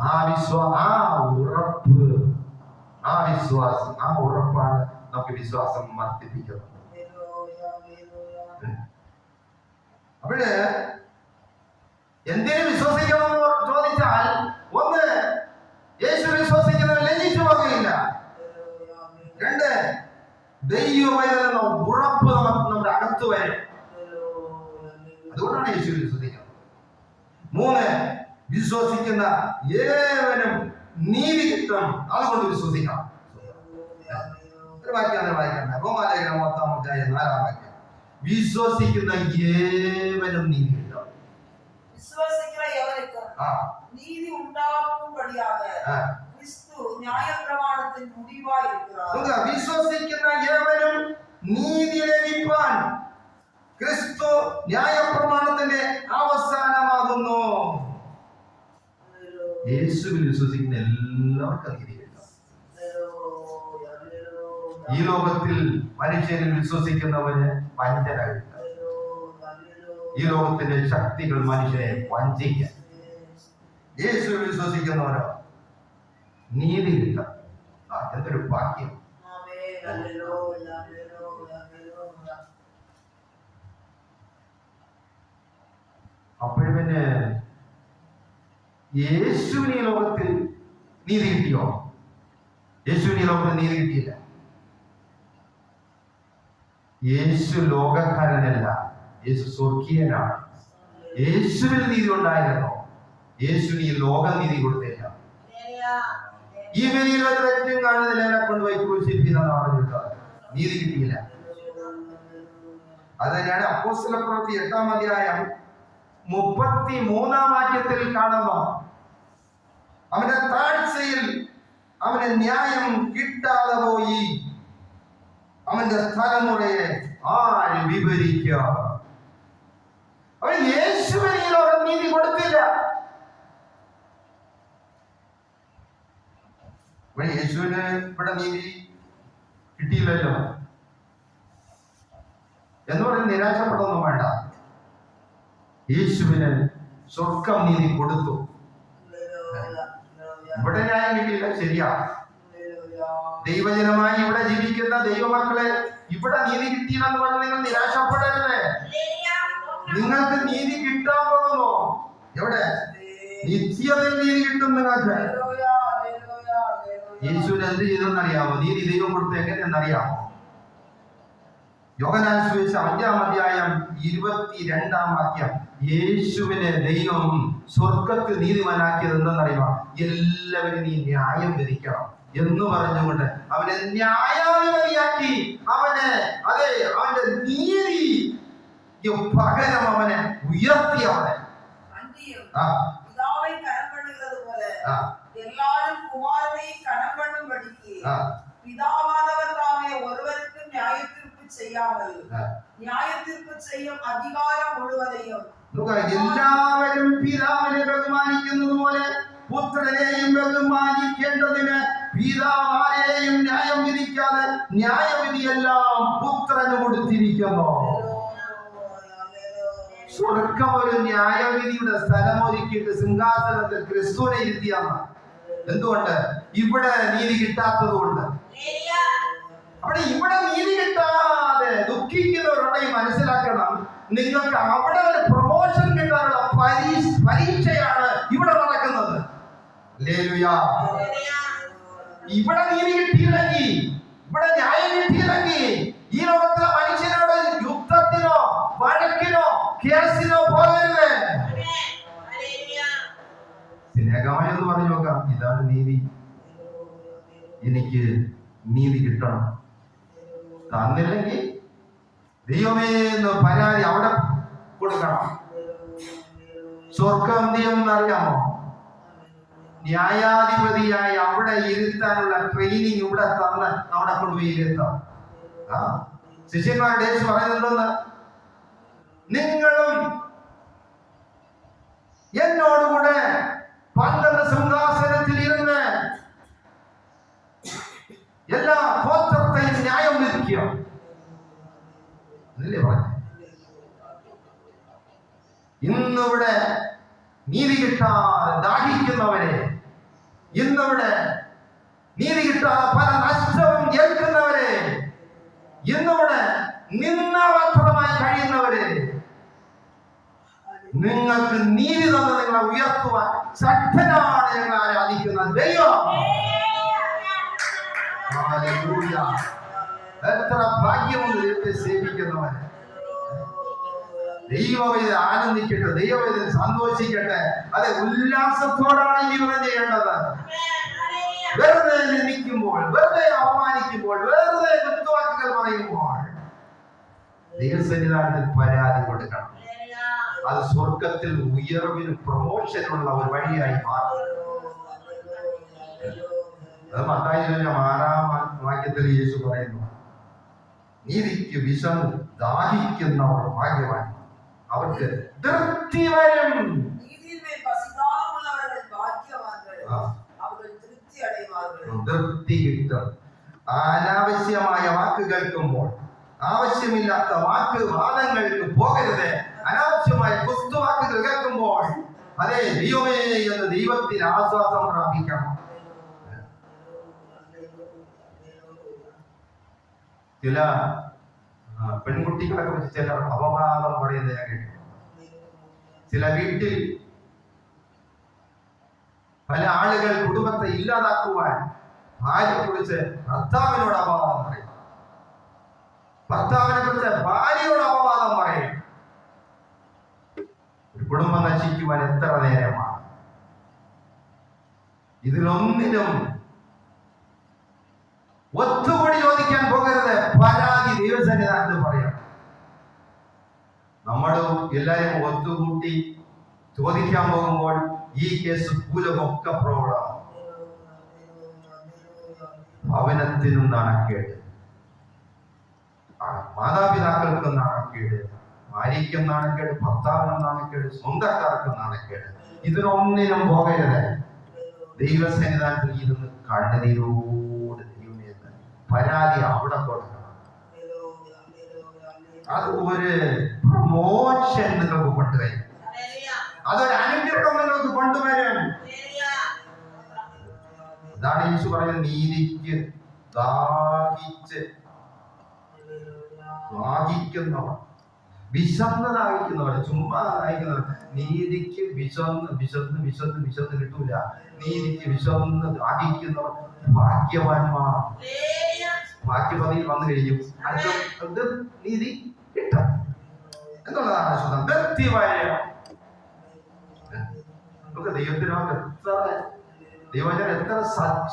ആ ഉറപ്പ്, ആ വിശ്വാസം, ആ ഉറപ്പാണ് നമുക്ക് വിശ്വാസം വർദ്ധിപ്പിക്കുന്നത്. അപ്പോഴ് എന്തിനു വിശ്വസിക്കണമെന്ന് ചോദിച്ചാൽ, ഒന്ന്, യേശു വിശ്വസിക്കുന്നവർ ലജ്ജിച്ചു പോകുകയില്ല. രണ്ട്, ദൈവമെന്ന ഉറപ്പ് നമ്മുടെ അകത്ത് വരും. അതുകൊണ്ടാണ് യേശു വിശ്വസിക്കുന്നത്. മൂന്ന്, വിശ്വസിക്കുന്ന ഏവനും നീതി കിട്ടും, അതുകൊണ്ട് വിശ്വസിക്കണം. ഒരു വാക്യം വായിക്കണ്ട, റോമാലേഖനം 10-4 വിശ്വസിക്കുന്ന ഏവനും നീതി കിട്ടും. விசுவாசிக்கிற எவருக்கும் நீதி உண்டாகும்படியாக கிறிஸ்து நியாயப்பிரமாணத்தின் முடிவாய் இருக்கிறார். വിശ്വസിക്കുന്ന ഏവനും നീതി ലഭിപ്പാൻ ക്രിസ്തു ന്യായപ്രമാണത്തിന്റെ അവസാനമാകുന്നു. യേശുവിൽ വിശ്വസിക്കുന്ന എല്ലാവർക്കും നീതി കിട്ടും. ഈ ലോകത്തിൽ മനുഷ്യരിൽ വിശ്വസിക്കുന്നവന് വഞ്ചന കിട്ടും. ഈ ലോകത്തിന്റെ ശക്തികൾ മനുഷ്യനെ വഞ്ചിക്കാൻ. യേശുവിൽ വിശ്വസിക്കുന്നവനോ നീതി കിട്ടും. എന്തൊരു ഭാഗ്യം. അപ്പോഴും പിന്നെ യേശുവിന് ഈ ലോകത്തിൽ നീതി കിട്ടിയോ? യേശുവിന് ഈ ലോകത്തിൽ നീതി കിട്ടിയില്ല. യേശു ലോകക്കാരനല്ല, യേശു സ്വർഗീയനാണ്. യേശുവിൽ നീതി ഉണ്ടായിരുന്നോ? യേശുവിന് ഈ ലോകം നീതി കൊടുത്തില്ല. ഈ വരിയിൽ ഒരു വ്യക്തിയും കാണുന്നില്ല, എന്നെ കൊണ്ടുപോയി ക്രൂശിപ്പിക്കുന്ന പറഞ്ഞിട്ട് നീതി കിട്ടിയില്ല. അത് തന്നെയാണ് അപ്പോസ്തലപ്രവൃത്തി 8-33 കാണുമ്പോ അവന്റെ താഴ്ചയിൽ അവന് ന്യായം കിട്ടാതെ പോയി, അവന്റെ തലമുറയെ ആര് വിവരിക്കുക? അവൻ യേശുവിന് ഈ ലോകം നീതി കൊടുത്തില്ല. യേശുവിന് ഇവിടെ നീതി കിട്ടിയില്ലല്ലോ എന്ന് പറഞ്ഞ് നിരാശപ്പെടൊന്നും വേണ്ട. യേശുവിന് സ്വർഗം നീതി കൊടുത്തു. ഇവിടെ ന്യായം കിട്ടിയില്ല, ശരിയാ. ദൈവജനമായി ഇവിടെ ജീവിക്കുന്ന ദൈവമക്കളെ ഇവിടെ നീതി കിട്ടിയില്ലെന്ന് പറഞ്ഞ് നിങ്ങൾ നിരാശപ്പെടരുത്. നിങ്ങൾക്ക് നീതി കിട്ടാൻ പോകുന്നു. എവിടെ? നിത്യതയിൽ നീതി കിട്ടും നിങ്ങൾക്ക്. യേശുവിന് എന്ത് ചെയ്തെന്നറിയാമോ? നീതി ദൈവം കൊടുത്ത് എങ്ങനെയെന്നറിയാമോ? യോഹന്നാൻ സുവിശേഷം 5-22 യേശുവിനെ ദൈവം സ്വർഗത്തിൽ നീതിമാനാക്കിയത് എന്തെന്നറിയാമോ? എല്ലാവരും നീ ന്യായം വിധിക്കണം എന്ന് പറഞ്ഞുകൊണ്ട് അവനെ ന്യായാധിപതിയാക്കി. അവനെ അവന്റെ നീതി പകരം അവനെ ഉയർത്തി. അവനെ எல்லாரும் குமாரனை கனம் பண்ணும்படிக்கு பிதாவானவர் தாமே ஒருவருக்கும் நியாயத்தீர்ப்பு செய்யாமல் நியாயத்தீர்ப்பு செய்யும் அதிகாரம் முழுவதையும் എല്ലാവരും പിതാവിനെ ബഹുമാനിക്കുന്നത് പോലെ പുത്രനെയും ബഹുമാനിക്കേണ്ടതിന് പിതാവാരെയും ന്യായം വിധിക്കാതെ ന്യായവിധിയെല്ലാം പുത്രന് കൊടുത്തിരിക്കുന്നു. സ്വർഗം ഒരു ന്യായവിധിയുടെ സ്ഥലമൊരുക്കിയിട്ട് സിംഹാസനത്തിൽ ക്രിസ്തുവിനെ ഇരുത്തിയാണ്. എന്തുകൊണ്ട്? ഇവിടെ നീതി കിട്ടാത്തത് കൊണ്ട്. അവിടെ ഇവിടെ നീതി കിട്ടാതെ ദുഃഖിക്കുന്നവരുണ്ടെങ്കിൽ മനസ്സിലാക്കണം, നിങ്ങൾക്ക് അവിടെ ഒരു പ്രൊമോഷൻ കിട്ടാനുള്ള പരീക്ഷയാണ് ഇവിടെ നടക്കുന്നത്. ഹല്ലേലൂയ. ഇവിടെ നീതി കിട്ടിയില്ലെങ്കിൽ, ഇവിടെ ന്യായം കിട്ടിയില്ലെങ്കിൽ ഈ ലോകത്തിലെ മനുഷ്യനോട് യുദ്ധത്തിനോ വഴക്കിനോ കേസിനോ പോകരുത്. സ്നേഹമായെന്ന് പറഞ്ഞു നോക്കാം, ഇതാണ് നീതി. എനിക്ക് നീതി കിട്ടണം. തന്നില്ലെങ്കിൽ ദൈവമേ എന്ന് പരാതി അവിടെ കൊടുക്കണം. സ്വർഗം എന്നറിയാമോ? ന്യായാധിപതിയായി അവിടെ ഇരുത്താനുള്ള ട്രെയിനിങ് ഇവിടെ തന്ന് അവിടെ കൊണ്ടുപോയി ഇരുത്താം. ശിഷ്യന്മാരുടെ യേശു പറയുന്നുണ്ടെന്ന്, നിങ്ങളും എന്നോടുകൂടെ 12 സിംഹാസനത്തിൽ ഇരുന്ന് എല്ലാ ഗോത്രത്തെയും ന്യായം വിധിക്കുക. അതല്ലേ പറഞ്ഞു. ഇന്നിവിടെ നീതി കിട്ടാതെ ദാഹിക്കുന്നവരെ, ഇന്നിവിടെ നീതി കിട്ടാതെ പല നഷ്ടവും ഏൽക്കുന്നവരെ, ഇന്നിവിടെ നിന്നാപാത്രമായി കഴിയുന്നവരെ, നിങ്ങൾക്ക് നീതി തന്ന് നിങ്ങളെ ഉയർത്തുവാൻ ശക്തനാണ് ഞങ്ങൾ ആരാധിക്കുന്ന ദൈവം. ഹല്ലേലൂയ. എത്ര ഭാഗ്യമുണ്ട് ദൈവത്തെ സേവിക്കുന്നവൻ. ദൈവം ഇത് ആനന്ദിക്കട്ടെ, ദൈവം ഇത് സന്തോഷിക്കട്ടെ. അതെ, ഉല്ലാസത്തോടാണ് ജീവിതം ചെയ്യേണ്ടത്. വെറുതെ നിന്ദിക്കുമ്പോൾ, വെറുതെ അപമാനിക്കുമ്പോൾ, വെറുതെ കുത്തുവാക്കുകൾ പറയുമ്പോൾ ദൈവസന്നിധാനത്തിൽ പരാതി കൊടുക്കണം. അത് സ്വർഗത്തിൽ ഉയർവിന് പ്രമോഷനുള്ള ഒരു വഴിയായി മാറും. അത് മത്തായി 6-ാം വാക്യത്തിൽ യേശു പറയുന്നു, നീതിക്ക് വിശന്ന് ദാഹിക്കുന്നവർ ഭാഗ്യവാൻ, അവർക്ക് തൃപ്തി വരും. തൃപ്തി കിട്ടും. അനാവശ്യമായ വാക്ക് കേൾക്കുമ്പോൾ, ആവശ്യമില്ലാത്ത വാദങ്ങൾക്ക് പോകരുത്. അനാവശ്യമായ കുത്തുവാക്കുകൾ കേൾക്കുമ്പോൾ അതെ ദൈവമേ എന്ന് ദൈവത്തിന് ആശ്വാസം പ്രാപിക്കണം. ചില പെൺകുട്ടികളെ കുറിച്ച് ചിലർ അപവാദം പറയുന്നത് ഞാൻ കേട്ടു. ചില വീട്ടിൽ പല ആളുകൾ കുടുംബത്തെ ഇല്ലാതാക്കുവാൻ ഭാര്യയെ കുറിച്ച് ഭർത്താവിനോട് അപവാദം പറയും, ഭർത്താവിനെ കുറിച്ച് ഭാര്യയോട് അപവാദം പറയും. ഒരു കുടുംബം നശിക്കുവാൻ എത്ര നേരമാണ്. ഇതിലൊന്നിനും ഒത്തുകൂടി ചോദിക്കാൻ പോകരുത്. പരാതി ദൈവസന്നിധാനത്ത് പറയാം. നമ്മൾ എല്ലാവരും ഒത്തുകൂട്ടി ചോദിക്കാൻ പോകുമ്പോൾ ഈ കേസ് പൂലമൊക്കെ പ്രോബ്ലം. ഭവനത്തിനും നാണക്കേട്, മാതാപിതാക്കൾക്കും നാണക്കേട്, ഭാര്യയ്ക്കും നാണക്കേട്, ഭർത്താവിനും നാണക്കേട്, സ്വന്തക്കാർക്കും നാണക്കേട്. ഇതിനൊന്നിനും പോകരുത്. ദൈവസന്നിധാനത്തിൽ ഇരുന്ന് കണ്ണുനീരോട് ദൈവമേന്ന് പരാതി അവിടെ കൊടുക്കണം. അത് ഒരു പ്രമോഷൻ നിങ്ങൾക്ക് കൊണ്ടുവരും. അതൊരു അനുഗ്രഹം നിങ്ങൾക്ക് കൊണ്ടുവരും. അതാണ് യേശു പറയുന്നത്, നീതിക്ക് ദാഹിക്കുന്നവർ, വിശന്ന് ദാഹിക്കുന്നവർ, ചുമ്മാ ദാഹിക്കുന്നവർ. നീതിക്ക് വിശന്ന് കിട്ടൂല. നീതിക്ക് വിശന്ന് ദാഹിക്കുന്നവർ ഭാഗ്യവാന്മാർ. ഭാഗ്യപതിയിൽ വന്നു കഴിഞ്ഞു അടുത്ത നീതി കിട്ടും എന്നുള്ളതാണ് ശുദ്ധം. വ്യക്തിമായ നമുക്ക് ദൈവത്തിന് എത്ര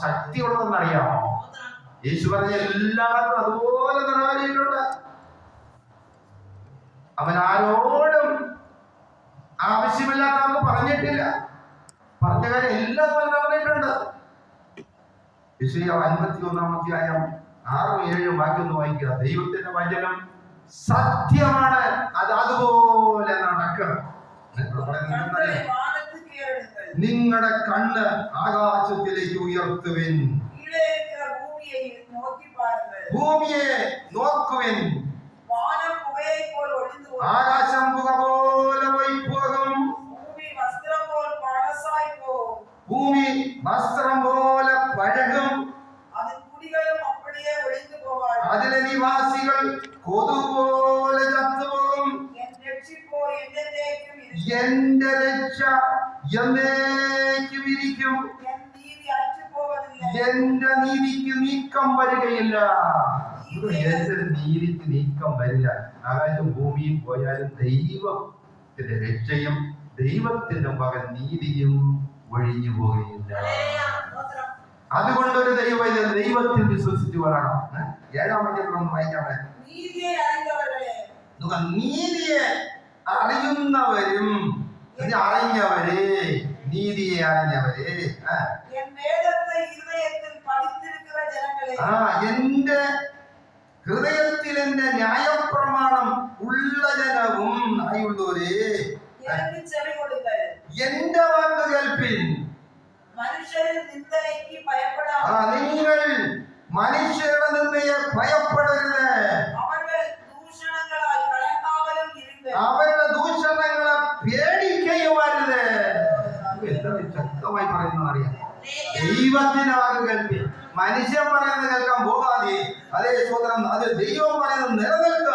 ശക്തിയുള്ളതെന്ന് അറിയാമോ? യേശു പറഞ്ഞ എല്ലാവർക്കും അതുപോലെ നിറവേറിയിട്ടുണ്ട്. അവൻ ആരോടും ആവശ്യമില്ലാത്തവർക്ക് പറഞ്ഞിട്ടില്ല. പറഞ്ഞ കാര്യം എല്ലാം പറഞ്ഞിട്ടുണ്ട്. യെശയ്യാ 51-ാം അധ്യായം 6-7 വാക്യം വായിക്കുക. ദൈവത്തിന്റെ വചനം സത്യമാണ്, അത് അതുപോലെ നടക്കും. നിങ്ങളുടെ കണ്ണ് ആകാശത്തിലേക്ക് ഉയർത്തുവിൻ, ഭൂമിയെ നോക്കുവിൻ. ആകാശം പുക പോലെ പോയിപ്പോകും, ഭൂമി വസ്ത്രം പോലെ പഴകും, അതിലെ നിവാസികൾ കൊതുപോലെ ചത്തുപോകും. എന്റെ രക്ഷ എന്നേക്കും ഇരിക്കും, എന്റെ നീതിക്ക് നീക്കം വരികയില്ല. എന്റെ നീതിക്ക് നീക്കം വരില്ല. ആകാശം ഭൂമിയിൽ പോയാലും ദൈവത്തിന്റെ രക്ഷയും ദൈവത്തിന്റെ മകൻ നീതിയും ഒഴിഞ്ഞു പോവുകയില്ല. അതുകൊണ്ടൊരു ദൈവത്തിൽ വിശ്വസിച്ചു വരണം. 7-ാം അധ്യായം വായിക്കാമേ. നീതിയെ അറിയുന്നവരും അറിഞ്ഞവരെ നീതിയെ അറിഞ്ഞവരെ എന്റെ ഹൃദയത്തിൽ എന്റെ ന്യായപ്രമാണം ഉള്ള ജനവും ആയുള്ളവരെ എന്റെ വാക്ക് കേൾപ്പിൻ. നിങ്ങൾ മനുഷ്യരുടെ നിന്ദയെ ഭയപ്പെടരുത്. അവരുടെ ദൂഷണങ്ങളെ പേടിക്കുകയുമരുത്. എത്ര ശക്തമായി പറയുന്നത് അറിയാം. ദൈവത്തിന്റെ വാക്ക് കേൾപ്പി. മനുഷ്യൻ പറയുന്നത് കേൾക്കാൻ പോകാതെ അതേ സ്വതന്ത്രം അത് ദൈവം പറയുന്നത് നിലനിൽക്കുക.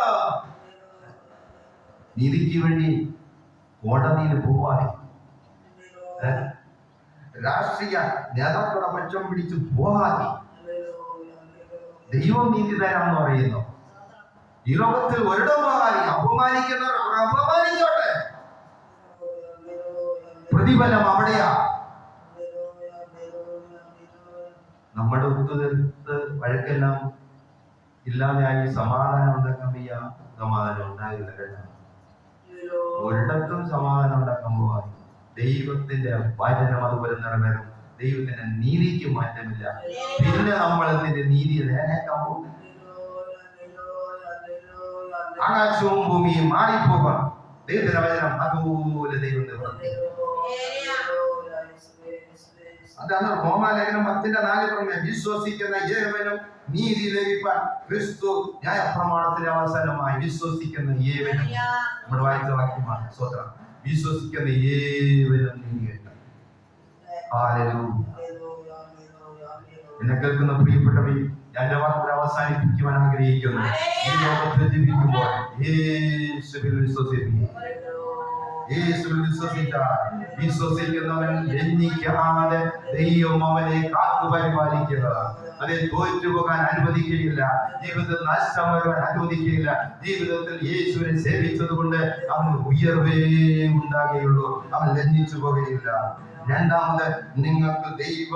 നീതിക്ക് വേണ്ടി കോടതിയിൽ പോവാതെ, രാഷ്ട്രീയ നേതാക്കളുടെ പക്ഷം പിടിച്ച് പോകാതെ ദൈവം നീതി തരാമെന്ന് പറയുന്നു. ഈ ലോകത്തിൽ ഒരിടം പോകാതെ അപമാനിക്കുന്നവർ അപമാനിച്ചോട്ടെ, പ്രതിഫലം അവിടെയാ. നമ്മുടെ ഒത്തുതീർത്ത് വഴക്കെല്ലാം ഇല്ലാതെയായി സമാധാനം ഉണ്ടാക്കാൻ വയ്യ. സമാധാനം ഉണ്ടാകില്ല. ഒരിടത്തും സമാധാനം ഉണ്ടാക്കാൻ പോകാതെ ദൈവത്തിന്റെ വചനം അതുപോലെ നിറവേറും. ദൈവത്തിന്റെ നീതിക്ക് മാറ്റമില്ല. പിന്നെ നമ്മൾ എന്തിന്റെ നീതി നേടാൻ പോകും? ആകാശവും ഭൂമിയും മാറിപ്പോകാം. ദൈവത്തിന്റെ വചനം അതുപോലെ ദൈവം നിവർത്തിക്കും. അതാണ് റോമാലേഖനം 10:4 വിശ്വസിക്കുന്ന ഏവനും നീതി ലഭിപ്പാൻ ക്രിസ്തു ന്യായപ്രമാണത്തിന്റെ അവസാനമായി വിശ്വസിക്കുന്ന ഏവനും. നമ്മുടെ വായിച്ച വാക്യമാണ്. സ്വതന്ത്രം വിശ്വസിക്കുന്ന ഏവനും നീതി കിട്ടും. എന്നെ കേൾക്കുന്ന പ്രിയപ്പെട്ടവർ, ഞാൻ വാക്കുകൾ അവസാനിപ്പിക്കുവാൻ ആഗ്രഹിക്കുന്നു. ഈ ലോകത്തിൽ ജീവിക്കുമ്പോൾ യേശുവിൽ വിശ്വസിക്കുക. യേശുവിൽ വിശ്വസിക്കുന്നവൻ ലജ്ജിക്കാതെ ദൈവം അവനെ കാത്തു പരിപാലിക്കുക. അതെ, തോറ്റുപോകാൻ അനുവദിക്കുകയില്ല. ജീവിതത്തിൽ നഷ്ടം വരുവാൻ അനുവദിക്കുകയില്ല. ജീവിതത്തിൽ യേശുവിനെ സേവിച്ചത് കൊണ്ട് അവന് ഉയർവേ ഉണ്ടാകുകയുള്ളൂ. അവൻ ലജ്ജിച്ചു പോകുകയില്ല. രണ്ടാമത്, നിങ്ങൾക്ക് ദൈവ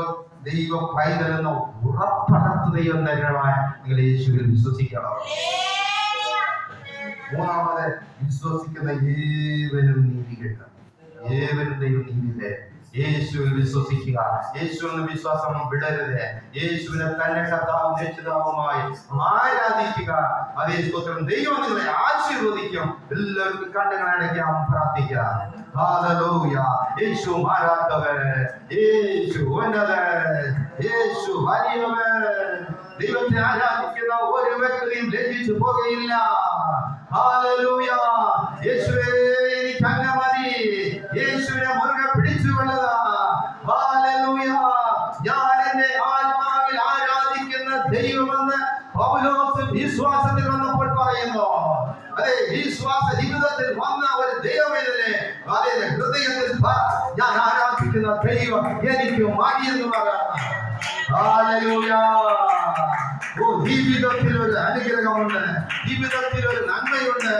പൈതൽ എന്ന ഉറപ്പടത്ത് ദൈവം തരണമായ നിങ്ങൾ യേശുവിൽ വിശ്വസിക്കണം. മൂന്നാമത്, വിശ്വസിക്കുന്ന ഏവനും നീതി കിട്ടും. ഏവനും ദൈവം നീതി തരും. യേശുവിൽ വിശ്വസിക്കുക. യേശുവിന് വിശ്വാസം വിടരുത്. യേശുവിനെ തന്നെ കർത്താവും രക്ഷിതാവുമായി ആരാധിക്കുക. അതേ സ്തോത്രം. ദൈവം നിങ്ങളെ ആശീർവദിക്കും. എല്ലാവർക്കും കണ്ണുകളടയ്ക്കാം, പ്രാർത്ഥിക്കാം. ഹല്ലേലൂയ. യേശു മാറാത്തവൻ, യേശു ഉന്നതൻ, യേശു വലിയവൻ. ദൈവത്തെ ആരാധിക്കുന്ന ഒരു വ്യക്തിയും ലജ്ജിച്ചു പോകുകയില്ല. ഹല്ലേലൂയ. യേശുവേ, എനിക്ക് അങ്ങ് മതി. യേശുവിനെ മുറുകെ പിടിച്ചുകൊള്ളുക. ഹല്ലേലൂയ. ഞാൻ എന്റെ ആത്മാവിൽ ആരാധിക്കുന്ന ദൈവമെന്ന് പൗലോസ് വിശ്വാസത്തിൽ വന്നപ്പോൾ പറയുന്നു. അതെ, വിശ്വാസ ജീവിതത്തിൽ വന്ന ഒരു ദൈവമേതനെ അതേ ഹൃദയത്തിൽ ഞാൻ ആരാധിക്കുന്ന ദൈവം എനിക്ക് മതിയെന്ന് പറയാം. ഹല്ലേലൂയ. ജീവിതത്തിൽ ഒരു അനുഗ്രഹമുണ്ട്. ജീവിതത്തിൽ ഒരു നന്മയുണ്ട്.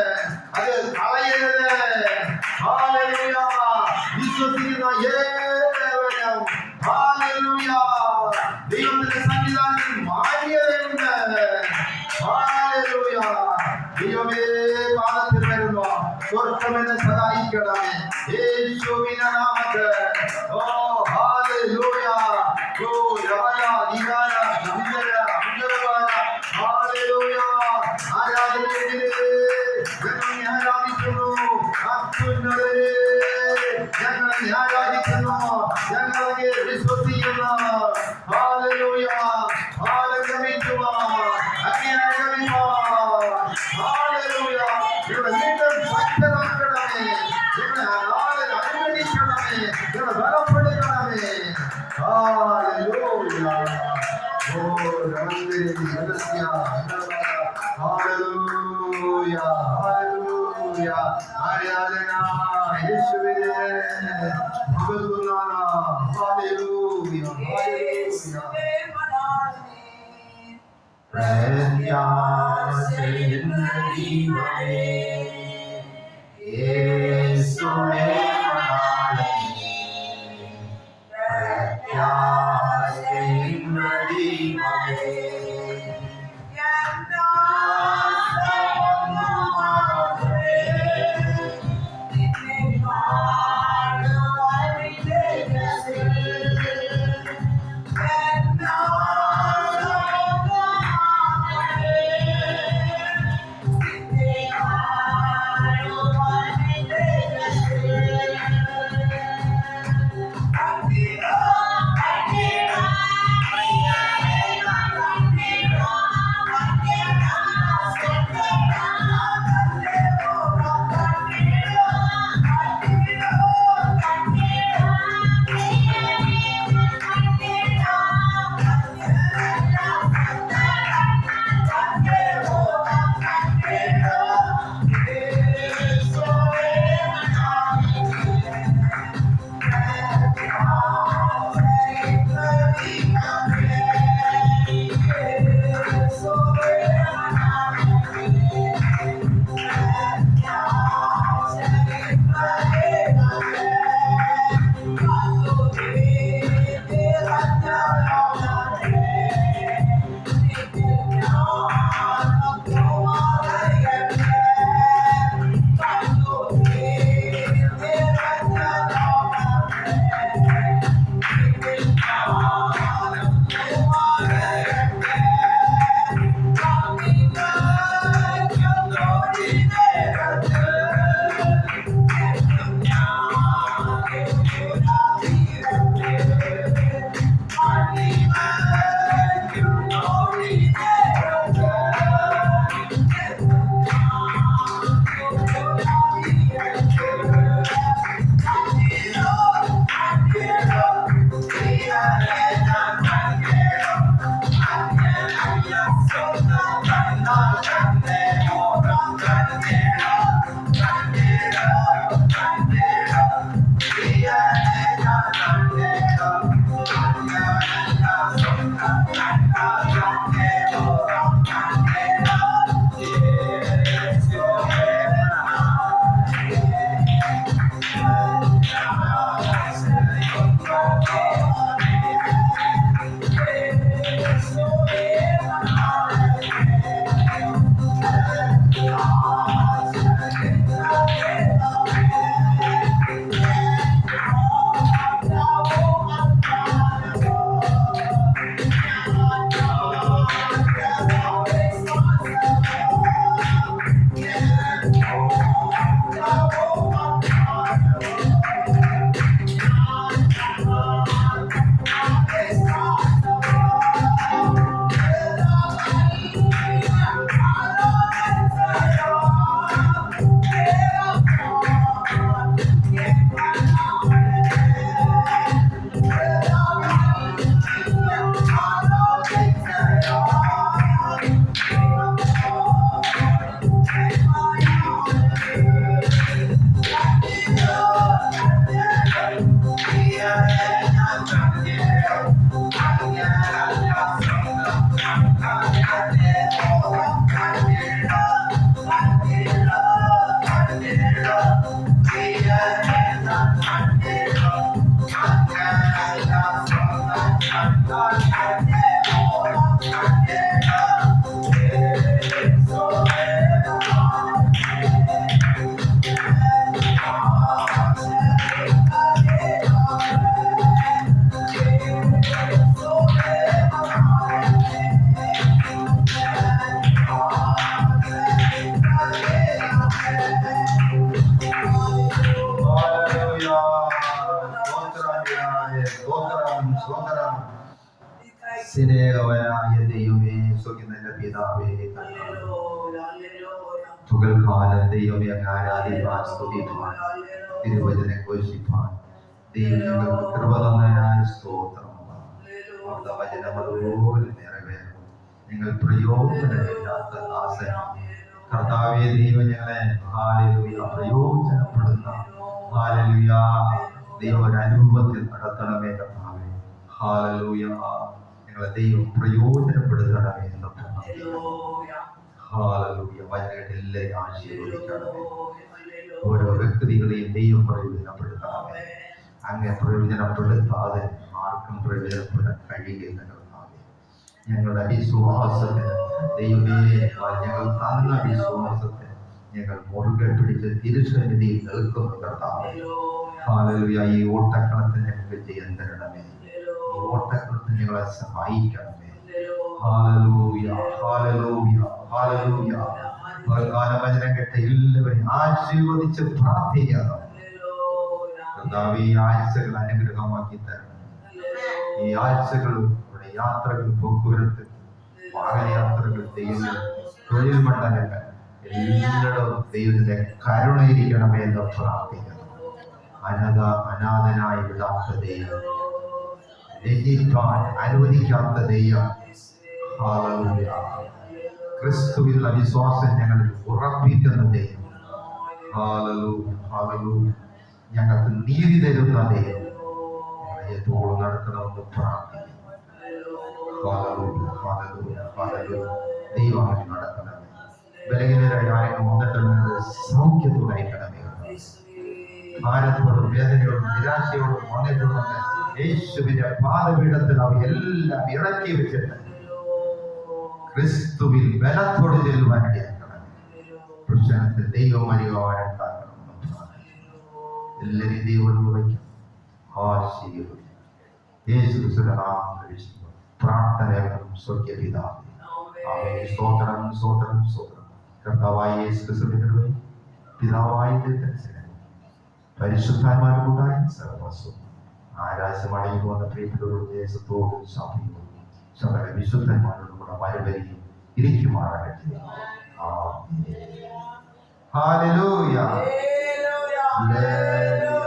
അത് കളയരുത്. ഹല്ലേലൂയ. വിശ്വസിക്കുന്ന ഏവനും ഹല്ലേലൂയ ദൈവത്തിന്റെ സന്നിധാനത്തിൽ മാന്യതയുണ്ട്. ഹല്ലേലൂയ. ദൈവമേ, പാദത്തിൽ വരുന്നു. സ്വർഗ്ഗമെന്നെ സഹായിക്കണമേ യേശുവിന്റെ നാമത്തിൽ. ഓ ഹല്ലേലൂയ. ഓ രവയ ദിഗാന നന്ദര അന്തരവാന. ഹല്ലേലൂയ. ആരാധനയെ ഞങ്ങൾ ആരാധിക്കുന്നു. അത്യുന്നതരെ ഞങ്ങൾ ആരാധിക്കുന്നു. ഞങ്ങളെ വിശ്വസിക്കുന്നു. ഹല്ലേലൂയ. ആരാധിക്കുക. അഗ്നിയാഗമിക്കുക. ഹല്ലേലൂയ. ഇവിടെ വീണ്ടും ശക്തരാക്കണമേ. ഇവിടെ ആരാധന അനുഗ്രഹിക്കണമേ. ഇവിടെ ബലപ്പെടുത്തണമേ. ഹല്ലേലൂയ. ഓ രമന്ദിരി ഹല്ലേലൂയ. ഹല്ലേലൂയ. ഹല്ലേലൂയ. ആരാധന യേശുവിനെ മഹത്വനാമ ഹല്ലേലൂയ പ്രത്യാശയിൻ ദൈവമേ യേശുവേ മണാളനേ പ്രത്യാശയിൻ ദൈവമേ സ്നേഹവനായ ദൈവമേ, സ്വർഗ്ഗത്തിലെ പിതാവേ, പകൽക്കാലം ദൈവമേ അങ്ങ് ആരാധിപ്പാൻ, സ്തുതിപ്പാൻ, തിരുവചനം ഘോഷിപ്പാൻ ദൈവം ഞങ്ങൾക്ക് കൃപ തന്നതിനായി സ്തോത്രം. അവിടുത്തെ വചനം അതുപോലെ നിറവേറും. നിങ്ങൾ പ്രയോജനമില്ലാത്ത ദാസൻ കർത്താവേ ദൈവം ഞങ്ങളെ ഹല്ലേലൂയ പ്രയോജനപ്പെടുന്ന ഹല്ലേലൂയ ദൈവ ഒരു അനുഭവത്തിൽ നടത്തണമേ കർത്താവേ. ഹല്ലേലൂയ ഞങ്ങളെ ദൈവം പ്രയോജനപ്പെടുത്തണമേ എന്ന് ഹല്ലേലൂയ. വചനങ്ങൾ എല്ലാവരെയും ആശീർവദിക്കണമേ. ഓരോ വ്യക്തികളെയും ദൈവം പ്രയോജനപ്പെടുത്തണമേ. അങ്ങനെ പ്രയോജനപ്പെടുത്താതെ ആർക്കും പ്രയോജനപ്പെടാൻ കഴിയില്ല കർത്താവേ. ഞങ്ങളുടെ വിശ്വാസത്തിന് ദൈവമേ ഞങ്ങൾ തന്ന വിശ്വാസത്തെ ഞങ്ങൾ മുറുകെ പിടിച്ച് തിരുസന്നിധിയിൽ നിൽക്കുന്നു കർത്താവേ. ഹല്ലേലൂയ. ഈ ഓട്ടക്കളത്തിൽ ഞങ്ങൾക്ക് ജയം തരണമേ. ഈ ഓട്ടക്കളത്തിൽ ഞങ്ങളെ സഹായിക്കണമേ. Hallelujah hallelujah hallelujah. വചനം കേട്ട എല്ലാവരെയും ആശീർവദിച്ച് പ്രാർത്ഥിക്കണം കർത്താവേ. ഈ ആഴ്ചകൾ അനുഗ്രഹമാക്കി തരണം. ഈ ആഴ്ചകൾ ഇവിടെ യാത്രകൾ, പോക്കുവരത്ത്, വാഹനയാത്രകൾ, ദൈവം തൊഴിൽ മണ്ഡലങ്ങൾ എല്ലായിടവും ദൈവത്തിന്റെ കരുണയിരിക്കണമേ എന്ന് പ്രാർത്ഥിക്കുന്നു. അനാഥനായി വിടാത്ത ദൈവം, ലജ്ജിക്കാൻ അനുവദിക്കാത്ത ദൈവം. ഹല്ലേലൂയ. ക്രിസ്തുവിലുള്ള വിശ്വാസം ഞങ്ങളിൽ ഉറപ്പിക്കുന്ന ദൈവം. Hallelujah hallelujah. ഞങ്ങൾക്ക് നീതി തരുന്ന ദൈവം ഞങ്ങളെ എപ്പോഴും നടത്തണമെന്ന് പ്രാർത്ഥിക്കുന്നു. Hallelujah hallelujah hallelujah. ദൈവം നടത്തണമേ. ബലഹീനരായ ആരെങ്കിലും വന്നിട്ടുണ്ടെങ്കിൽ സൗഖ്യത്തോടെ അയക്കണമേ. ഭാരത്തോടും വേദനയോടും നിരാശയോടും വന്നിട്ടുണ്ടെങ്കിൽ യേശുവിന്റെ പാദപീഠത്തിൽ അവയെല്ലാം ഇറക്കി വെച്ചിട്ട് ക്രിസ്തുവിൽ ബലത്തോട് ചെല്ലുവാൻ ഇടയാക്കണം. പ്രശ്നത്തിൽ ദൈവം അനുഭവമുണ്ടാക്കണം. എല്ലാവരും ദൈവം വയ്ക്കും. യേശു ക്രിസ്തുവിന്റെ നാമത്തിൽ പ്രാർത്ഥനകളും സ്വർഗ്ഗപിതാവേ. ആമേൻ. സ്തോത്രം സ്തോത്രം സ്തോത്രം. കർത്താവായ യേശു ക്രിസ്തുവിന്റെ കൃപയും പിതാവായ ദൈവത്തിന്റെ പരിശുദ്ധാത്മാവുണ്ടായ സർവ്വസ്വം ആരാശമടങ്ങി വന്ന പ്രിയപ്പെട്ടവരുടെ ദേശത്തോടും സഭയോടും സകല വിശുദ്ധന്മാരോടും കൂടെ വരവരിയും ഇരിക്കുമാറാകട്ടെ. ആമേൻ. ഹല്ലേലൂയ. ഹല്ലേലൂയ.